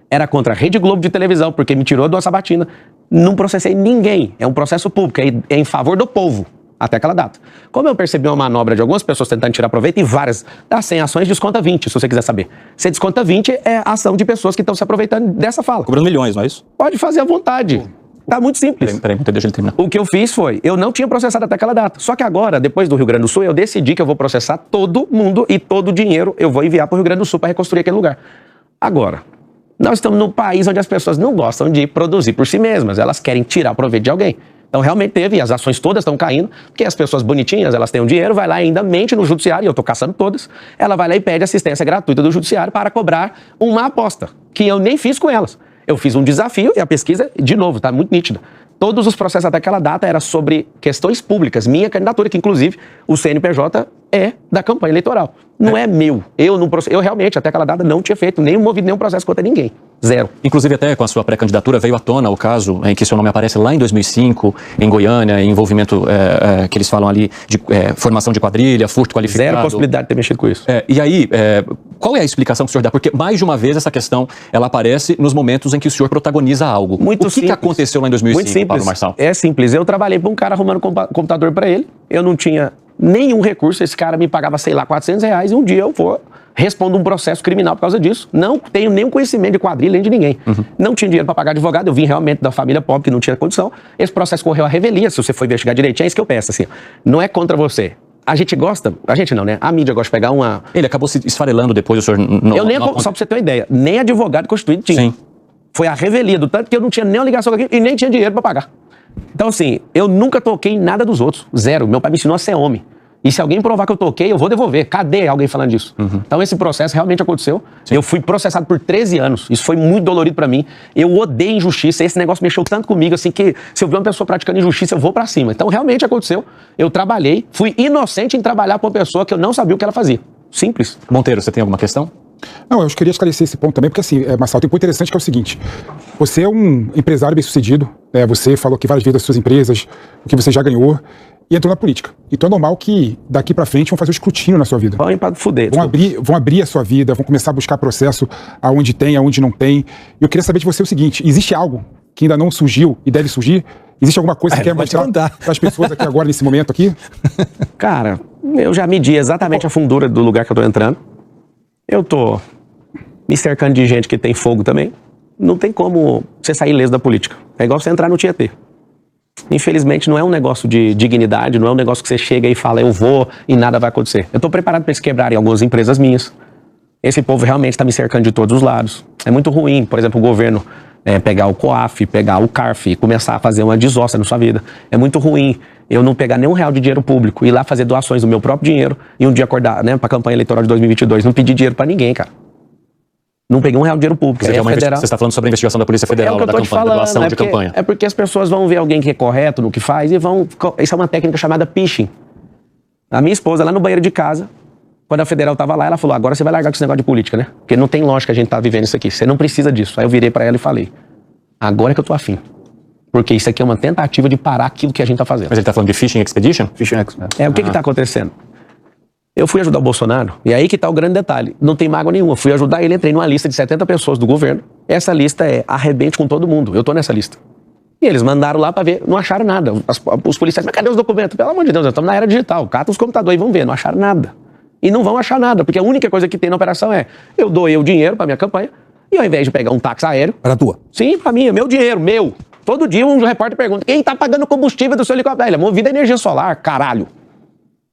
era contra a Rede Globo de televisão, porque me tirou de uma sabatina. Não processei ninguém. É um processo público, é em favor do povo, até aquela data. Como eu percebi uma manobra de algumas pessoas tentando tirar proveito, e várias, das 100 ações, desconta 20, se você quiser saber. Você desconta 20, é a ação de pessoas que estão se aproveitando dessa fala. Cobrando milhões, não é isso? Pode fazer à vontade. Tá muito simples. Peraí, deixa ele terminar. O que eu fiz foi, eu não tinha processado até aquela data. Só que agora, depois do Rio Grande do Sul, eu decidi que eu vou processar todo mundo e todo o dinheiro eu vou enviar para o Rio Grande do Sul para reconstruir aquele lugar. Agora, nós estamos num país onde as pessoas não gostam de produzir por si mesmas, elas querem tirar proveito de alguém. Então realmente teve, e as ações todas estão caindo, porque as pessoas bonitinhas, elas têm o dinheiro, vai lá e ainda mente no judiciário, e eu estou caçando todas, ela vai lá e pede assistência gratuita do judiciário para cobrar uma aposta, que eu nem fiz com elas. Eu fiz um desafio e a pesquisa, de novo, está muito nítida. Todos os processos até aquela data eram sobre questões públicas. Minha candidatura, que inclusive o CNPJ é da campanha eleitoral. Não é meu. Eu realmente, até aquela data, não tinha feito, nem movido nenhum processo contra ninguém. Zero. Inclusive, até com a sua pré-candidatura, veio à tona o caso em que seu nome aparece lá em 2005, em Goiânia, em envolvimento que eles falam ali de formação de quadrilha, furto qualificado. Zero possibilidade de ter mexido com isso. E aí, qual é a explicação que o senhor dá? Porque, mais de uma vez, essa questão, ela aparece nos momentos em que o senhor protagoniza algo. Muito simples. O que aconteceu lá em 2005, muito simples. Pablo Marçal? É simples. Eu trabalhei para um cara arrumando computador para ele. Eu não tinha nenhum recurso. Esse cara me pagava, sei lá, R$400 e um dia eu respondo um processo criminal por causa disso. Não tenho nenhum conhecimento de quadrilha nem de ninguém. Não tinha dinheiro para pagar advogado. Eu vim realmente da família pobre que não tinha condição. Esse processo correu à revelia. Se você for investigar direitinho, é isso que eu peço. Assim, não é contra você. A gente gosta, a gente não, né? A mídia gosta de pegar uma... Ele acabou se esfarelando depois, o senhor... Só pra você ter uma ideia, nem advogado constituído tinha. Sim. Foi a revelia do tanto que eu não tinha nem uma ligação com aquilo e nem tinha dinheiro pra pagar. Então, assim, eu nunca toquei em nada dos outros. Zero. Meu pai me ensinou a ser homem. E se alguém provar que eu toquei, eu vou devolver. Cadê alguém falando disso? Então esse processo realmente aconteceu. Sim. Eu fui processado por 13 anos. Isso foi muito dolorido pra mim. Eu odeio injustiça. Esse negócio mexeu tanto comigo, assim, que se eu ver uma pessoa praticando injustiça, eu vou pra cima. Então realmente aconteceu. Eu trabalhei, fui inocente em trabalhar pra uma pessoa que eu não sabia o que ela fazia. Simples. Monteiro, você tem alguma questão? Não, eu queria esclarecer esse ponto também, porque assim, Marçal, tem um ponto interessante que é o seguinte: você é um empresário bem-sucedido, você falou aqui várias vezes das suas empresas, o que você já ganhou, e entrou na política. Então é normal que daqui pra frente vão fazer o escrutínio na sua vida. Vão para fuder. Vão abrir a sua vida, vão começar a buscar processo aonde tem, aonde não tem. E eu queria saber de você o seguinte: existe algo que ainda não surgiu e deve surgir? Existe alguma coisa que quer mostrar para as pessoas aqui agora, nesse momento aqui? Cara, eu já medi exatamente a fundura do lugar que eu tô entrando. Eu tô me cercando de gente que tem fogo também. Não tem como você sair ileso da política. É igual você entrar no Tietê. Infelizmente, não é um negócio de dignidade, não é um negócio que você chega e fala, eu vou e nada vai acontecer. Eu estou preparado para eles quebrarem algumas empresas minhas. Esse povo realmente está me cercando de todos os lados. É muito ruim, por exemplo, o governo pegar o COAF, pegar o CARF e começar a fazer uma desostra na sua vida. É muito ruim eu não pegar nenhum real de dinheiro público, ir lá fazer doações do meu próprio dinheiro e um dia acordar, né, para a campanha eleitoral de 2022, não pedir dinheiro para ninguém, cara. Não peguei um real de dinheiro público. Você está falando sobre a investigação da Polícia Federal, da campanha, da doação de campanha. É porque as pessoas vão ver alguém que é correto no que faz e vão... Isso é uma técnica chamada phishing. A minha esposa, lá no banheiro de casa, quando a Federal estava lá, ela falou, agora você vai largar com esse negócio de política, né? Porque não tem lógica a gente tá vivendo isso aqui. Você não precisa disso. Aí eu virei para ela e falei, agora é que eu tô afim. Porque isso aqui é uma tentativa de parar aquilo que a gente tá fazendo. Mas ele tá falando de Phishing Expedition? Phishing Expedition. O que tá acontecendo? Eu fui ajudar o Bolsonaro, e aí que tá o grande detalhe. Não tem mágoa nenhuma. Fui ajudar ele, entrei numa lista de 70 pessoas do governo. Essa lista é arrebente com todo mundo. Eu tô nessa lista. E eles mandaram lá pra ver, não acharam nada. Os policiais, mas cadê os documentos? Pelo amor de Deus, nós estamos na era digital. Cata os computadores e vão ver, não acharam nada. E não vão achar nada, porque a única coisa que tem na operação é, eu doei o dinheiro pra minha campanha, e ao invés de pegar um táxi aéreo... Para a tua? Sim, pra mim, é meu dinheiro, meu. Todo dia um repórter pergunta, quem tá pagando o combustível do seu helicóptero? Ele é movido a energia solar, caralho.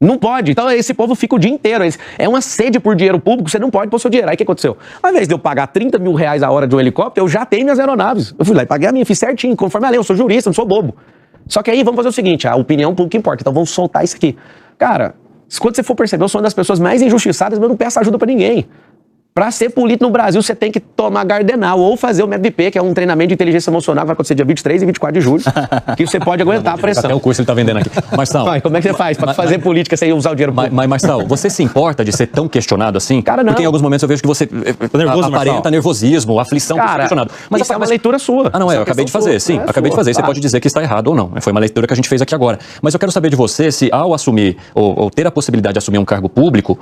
Não pode. Então esse povo fica o dia inteiro. É uma sede por dinheiro público, você não pode pôr seu dinheiro. Aí o que aconteceu? Ao invés de eu pagar 30 mil reais a hora de um helicóptero, eu já tenho minhas aeronaves. Eu fui lá e paguei a minha, fiz certinho, conforme a lei. Eu sou jurista, não sou bobo. Só que aí vamos fazer o seguinte, a opinião pública importa, então vamos soltar isso aqui. Cara, quando você for perceber, eu sou uma das pessoas mais injustiçadas, mas eu não peço ajuda pra ninguém. Pra ser político no Brasil, você tem que tomar Gardenal ou fazer o MEDP, que é um treinamento de inteligência emocional que vai acontecer dia 23 e 24 de julho, que você pode aguentar a pressão. Até o curso ele tá vendendo aqui. Marçal. Como é que você faz pra fazer política sem usar o dinheiro público? Mas Marçal, você se importa de ser tão questionado assim? Cara, não. Porque em alguns momentos eu vejo que você aparenta nervosismo, aflição por ser questionado. Mas isso é uma leitura sua. Eu acabei de fazer, sim. Acabei de fazer. Você pode dizer que está errado ou não. Foi uma leitura que a gente fez aqui agora. Mas eu quero saber de você se ao assumir, ou ter a possibilidade de assumir um cargo público,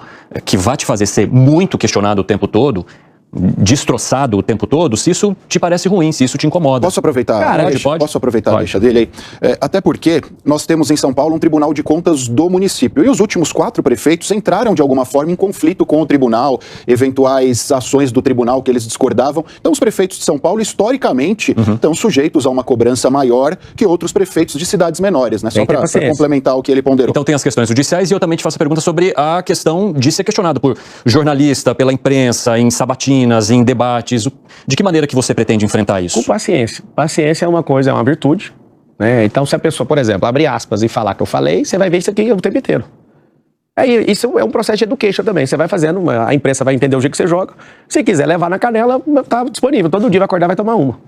que vai te fazer ser muito questionado o tempo todo, destroçado o tempo todo, se isso te parece ruim, se isso te incomoda. Posso aproveitar? Pode? Posso aproveitar a deixa dele aí? Até porque nós temos em São Paulo um Tribunal de Contas do município e os últimos 4 prefeitos entraram de alguma forma em conflito com o tribunal, eventuais ações do tribunal que eles discordavam. Então os prefeitos de São Paulo historicamente estão sujeitos a uma cobrança maior que outros prefeitos de cidades menores, né? Só para complementar o que ele ponderou. Então tem as questões judiciais e eu também te faço a pergunta sobre a questão de ser questionado por jornalista, pela imprensa, em sabatina, em debates. De que maneira que você pretende enfrentar isso? Com paciência. Paciência é uma coisa, é uma virtude, né? Então se a pessoa, por exemplo, abrir aspas e falar que eu falei, você vai ver isso aqui o tempo inteiro. Isso é um processo de education também. Você vai fazendo, a imprensa vai entender o jeito que você joga. Se quiser levar na canela, tá disponível. Todo dia vai acordar, vai tomar uma.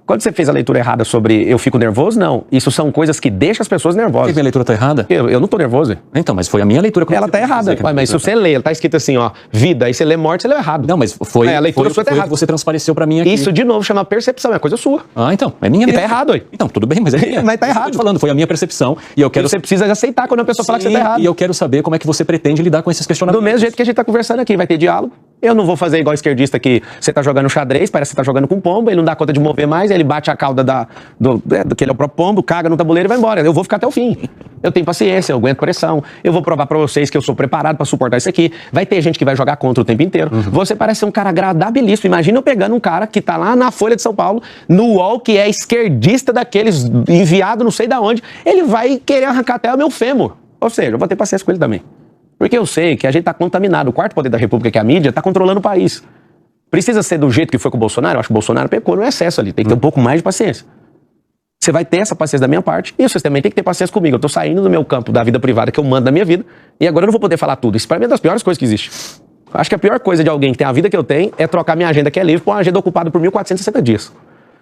Quando você fez a leitura errada sobre eu fico nervoso, não. Isso são coisas que deixam as pessoas nervosas. Por que minha leitura tá errada? Eu não tô nervoso. Então, mas foi a minha leitura. Ela tá errada. Mas se você lê, tá escrito assim, ó, vida, aí você lê morte, você lê errado. Não, mas foi a leitura sua tá errada. Que você transpareceu pra mim aqui. Isso, de novo, chama percepção, é coisa sua. Então, é minha. E tá errado aí. Então, tudo bem, mas é mas tá errado. Eu tô te falando, foi a minha percepção e eu quero... Você precisa aceitar quando a pessoa fala que você tá errado. E eu quero saber como é que você pretende lidar com esses questionamentos. Do mesmo jeito que a gente tá conversando aqui, vai ter diálogo. Eu não vou fazer igual esquerdista que você tá jogando xadrez, parece que você tá jogando com pombo, ele não dá conta de mover mais, ele bate a cauda do que ele é o próprio pombo, caga no tabuleiro e vai embora. Eu vou ficar até o fim. Eu tenho paciência, eu aguento pressão, eu vou provar pra vocês que eu sou preparado pra suportar isso aqui. Vai ter gente que vai jogar contra o tempo inteiro. Você parece ser um cara agradabilíssimo. Imagina eu pegando um cara que tá lá na Folha de São Paulo, no UOL, que é esquerdista daqueles, enviado não sei da onde, ele vai querer arrancar até o meu fêmur. Ou seja, eu vou ter paciência com ele também. Porque eu sei que a gente está contaminado. O quarto poder da República, que é a mídia, está controlando o país. Precisa ser do jeito que foi com o Bolsonaro? Eu acho que o Bolsonaro pecou no excesso ali. Tem que ter um pouco mais de paciência. Você vai ter essa paciência da minha parte e vocês também tem que ter paciência comigo. Eu estou saindo do meu campo da vida privada que eu mando na minha vida e agora eu não vou poder falar tudo. Isso para mim é das piores coisas que existe. Acho que a pior coisa de alguém que tem a vida que eu tenho é trocar minha agenda que é livre por uma agenda ocupada por 1.460 dias.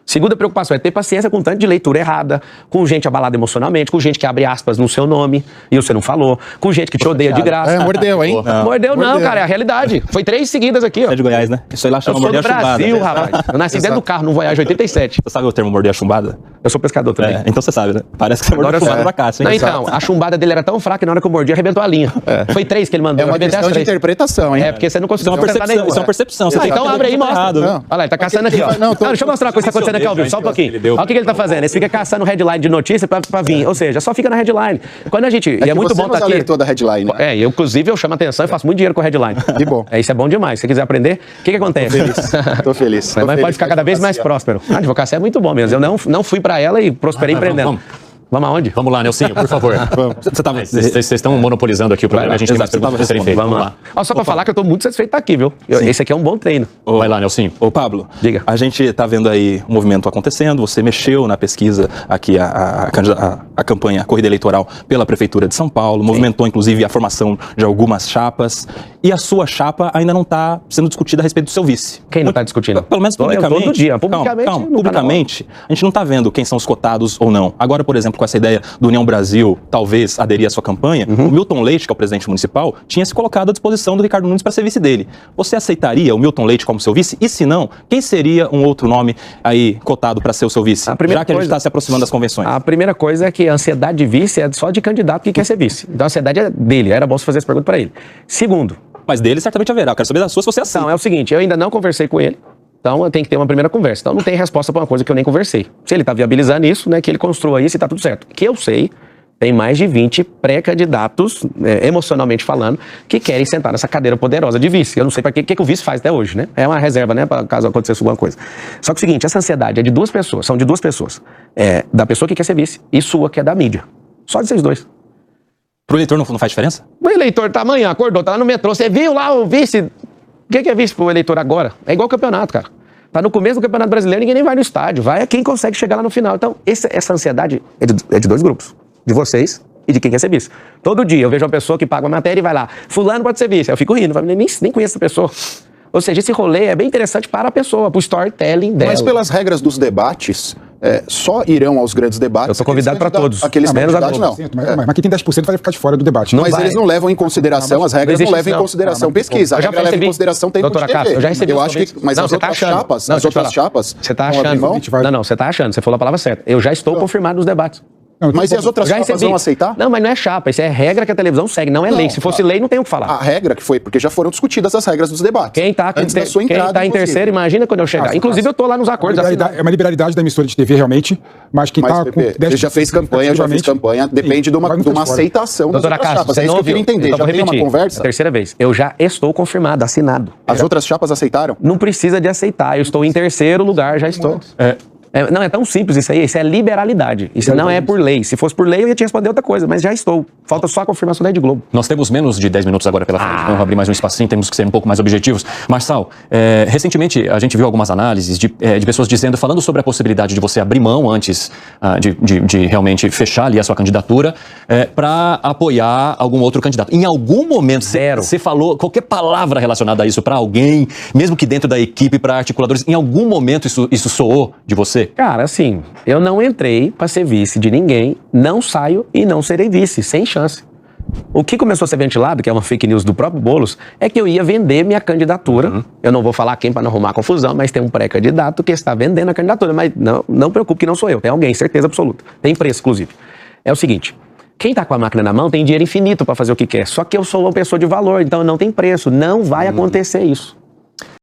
Segunda preocupação é ter paciência com tanto de leitura errada, com gente abalada emocionalmente, com gente que abre aspas no seu nome e você não falou, com gente que te odeia de graça. Mordeu, hein? Mordeu não, cara, é a realidade. Foi 3 seguidas aqui, ó. É de Goiás, né? Isso aí lá chama morder a chumbada. Eu sou do Brasil, rapaz. Eu nasci dentro do carro, no Voyage 87. Você sabe o termo morder a chumbada? Eu sou pescador também. Então você sabe, né? Parece que você mordeu a chumbada pra cá, hein? Não, então, a chumbada dele era tão fraca que na hora que eu mordi, arrebentou a linha. Foi 3 que ele mandou. É uma questão de interpretação, hein? É, porque você não conseguiu acertar nenhuma. Isso é uma percepção. Então abre aí e mostra. Olha lá, ele tá caçando aqui, ó. Deixa eu mostrar uma coisa que tá acontecendo aqui ao vivo, só um pouquinho. Olha o que ele tá fazendo. Ele fica caçando headline de notícia pra vir. Ou seja, só fica na headline. Quando a gente... E é muito bom estar aqui. Alertou da headline. Inclusive eu chamo atenção e faço muito dinheiro com headline. Que bom. Isso é bom demais. Se você quiser aprender, o que acontece? Tô feliz. Mas pode ficar cada vez mais próspero. A advocacia é muito bom mesmo. Eu não fui pra ela e prosperei empreendendo. Vamos aonde? Vamos lá, Nelsinho, por favor. Vocês estão monopolizando aqui o programa, a gente tem mais perguntas a serem feitas. Vamos lá. Ó, só pra falar que eu tô muito satisfeito de estar aqui, viu? Esse aqui é um bom treino. Vai lá, Nelsinho. Ô, Pablo, Diga. a gente tá vendo aí um movimento acontecendo, você mexeu na pesquisa aqui, a campanha, a corrida eleitoral pela Prefeitura de São Paulo, movimentou inclusive a formação de algumas chapas, e a sua chapa ainda não está sendo discutida a respeito do seu vice. Quem não está discutindo? Pelo menos publicamente. Todo dia. Publicamente, calma, não tá publicamente, a gente não está vendo quem são os cotados ou não. Agora, por exemplo, com essa ideia do União Brasil talvez aderir à sua campanha, o Milton Leite, que é o presidente municipal, tinha se colocado à disposição do Ricardo Nunes para ser vice dele. Você aceitaria o Milton Leite como seu vice? E se não, quem seria um outro nome aí cotado para ser o seu vice? Já que a gente está se aproximando das convenções. A primeira coisa é que a ansiedade de vice é só de candidato que quer ser vice. Então a ansiedade é dele. Era bom você fazer essa pergunta para ele. Segundo. Mas dele certamente haverá. Eu quero saber da sua se você aceita. Então, é o seguinte, eu ainda não conversei com ele. Então, eu tenho que ter uma primeira conversa. Então, não tem resposta para uma coisa que eu nem conversei. Se ele está viabilizando isso, né, que ele construa isso e está tudo certo. Que eu sei, tem mais de 20 pré-candidatos, emocionalmente falando, que querem sentar nessa cadeira poderosa de vice. Eu não sei para que o vice faz até hoje, né? É uma reserva, né, para caso acontecesse alguma coisa. Só que é o seguinte, essa ansiedade é de duas pessoas, são de duas pessoas. Da pessoa que quer ser vice e sua, que é da mídia. Só de vocês dois. Pro eleitor não faz diferença? O eleitor tá amanhã, acordou, tá lá no metrô, você viu lá o vice... O que é vice pro eleitor agora? É igual o campeonato, cara. Tá no começo do Campeonato Brasileiro, ninguém nem vai no estádio. Vai a quem consegue chegar lá no final. Então, essa ansiedade é de dois grupos. De vocês e de quem quer ser vice. Todo dia eu vejo uma pessoa que paga uma matéria e vai lá. Fulano pode ser vice. Aí eu fico rindo. Nem conheço essa pessoa. Ou seja, esse rolê é bem interessante para a pessoa, pro storytelling dela. Mas pelas regras dos debates, só irão aos grandes debates... Eu sou convidado para todos. Aqueles menos candidatos, não. Mas quem tem 10% vai ficar de fora do debate. Mas eles não levam em consideração, as regras não levam em consideração pesquisa. A regra leva em consideração tempo de TV. Eu já recebi. Eu acho que... Mas as outras chapas... Você tá achando. Não, você tá achando. Você falou a palavra certa. Eu já estou confirmado nos debates. Mas e as outras chapas vão aceitar? Não, mas não é chapa, isso é regra que a televisão segue, não é lei. Se fosse lei, não tem o que falar. A regra que foi, porque já foram discutidas as regras dos debates. Quem tá em terceiro, imagina quando eu chegar. Inclusive, eu tô lá nos acordos. É uma liberalidade da emissora de TV, realmente, mas quem tá com 10%... Ele já fez campanha, depende de uma aceitação das outras chapas. É isso que eu queria entender. Já tem uma conversa? A terceira vez. Eu já estou confirmado, assinado. As outras chapas aceitaram? Não precisa de aceitar, eu estou em terceiro lugar, já estou. Não, é tão simples isso aí, isso é liberalidade. Isso não é por lei. Se fosse por lei, eu ia te responder outra coisa, mas já estou. Falta só a confirmação da Rede Globo. Nós temos menos de 10 minutos agora pela frente. Vamos abrir mais um espacinho, temos que ser um pouco mais objetivos. Marçal, recentemente a gente viu algumas análises de pessoas falando sobre a possibilidade de você abrir mão antes de realmente fechar ali a sua candidatura para apoiar algum outro candidato. Em algum momento você falou qualquer palavra relacionada a isso para alguém, mesmo que dentro da equipe, para articuladores, em algum momento isso soou de você? Cara, assim, eu não entrei para ser vice de ninguém, não saio e não serei vice, sem chance. O que começou a ser ventilado, que é uma fake news do próprio Boulos, é que eu ia vender minha candidatura. Eu não vou falar quem para não arrumar confusão, mas tem um pré-candidato que está vendendo a candidatura. Mas não preocupe que não sou eu, tem alguém, certeza absoluta. Tem preço, inclusive. É o seguinte, quem tá com a máquina na mão tem dinheiro infinito para fazer o que quer. Só que eu sou uma pessoa de valor, então não tem preço. Não vai acontecer isso.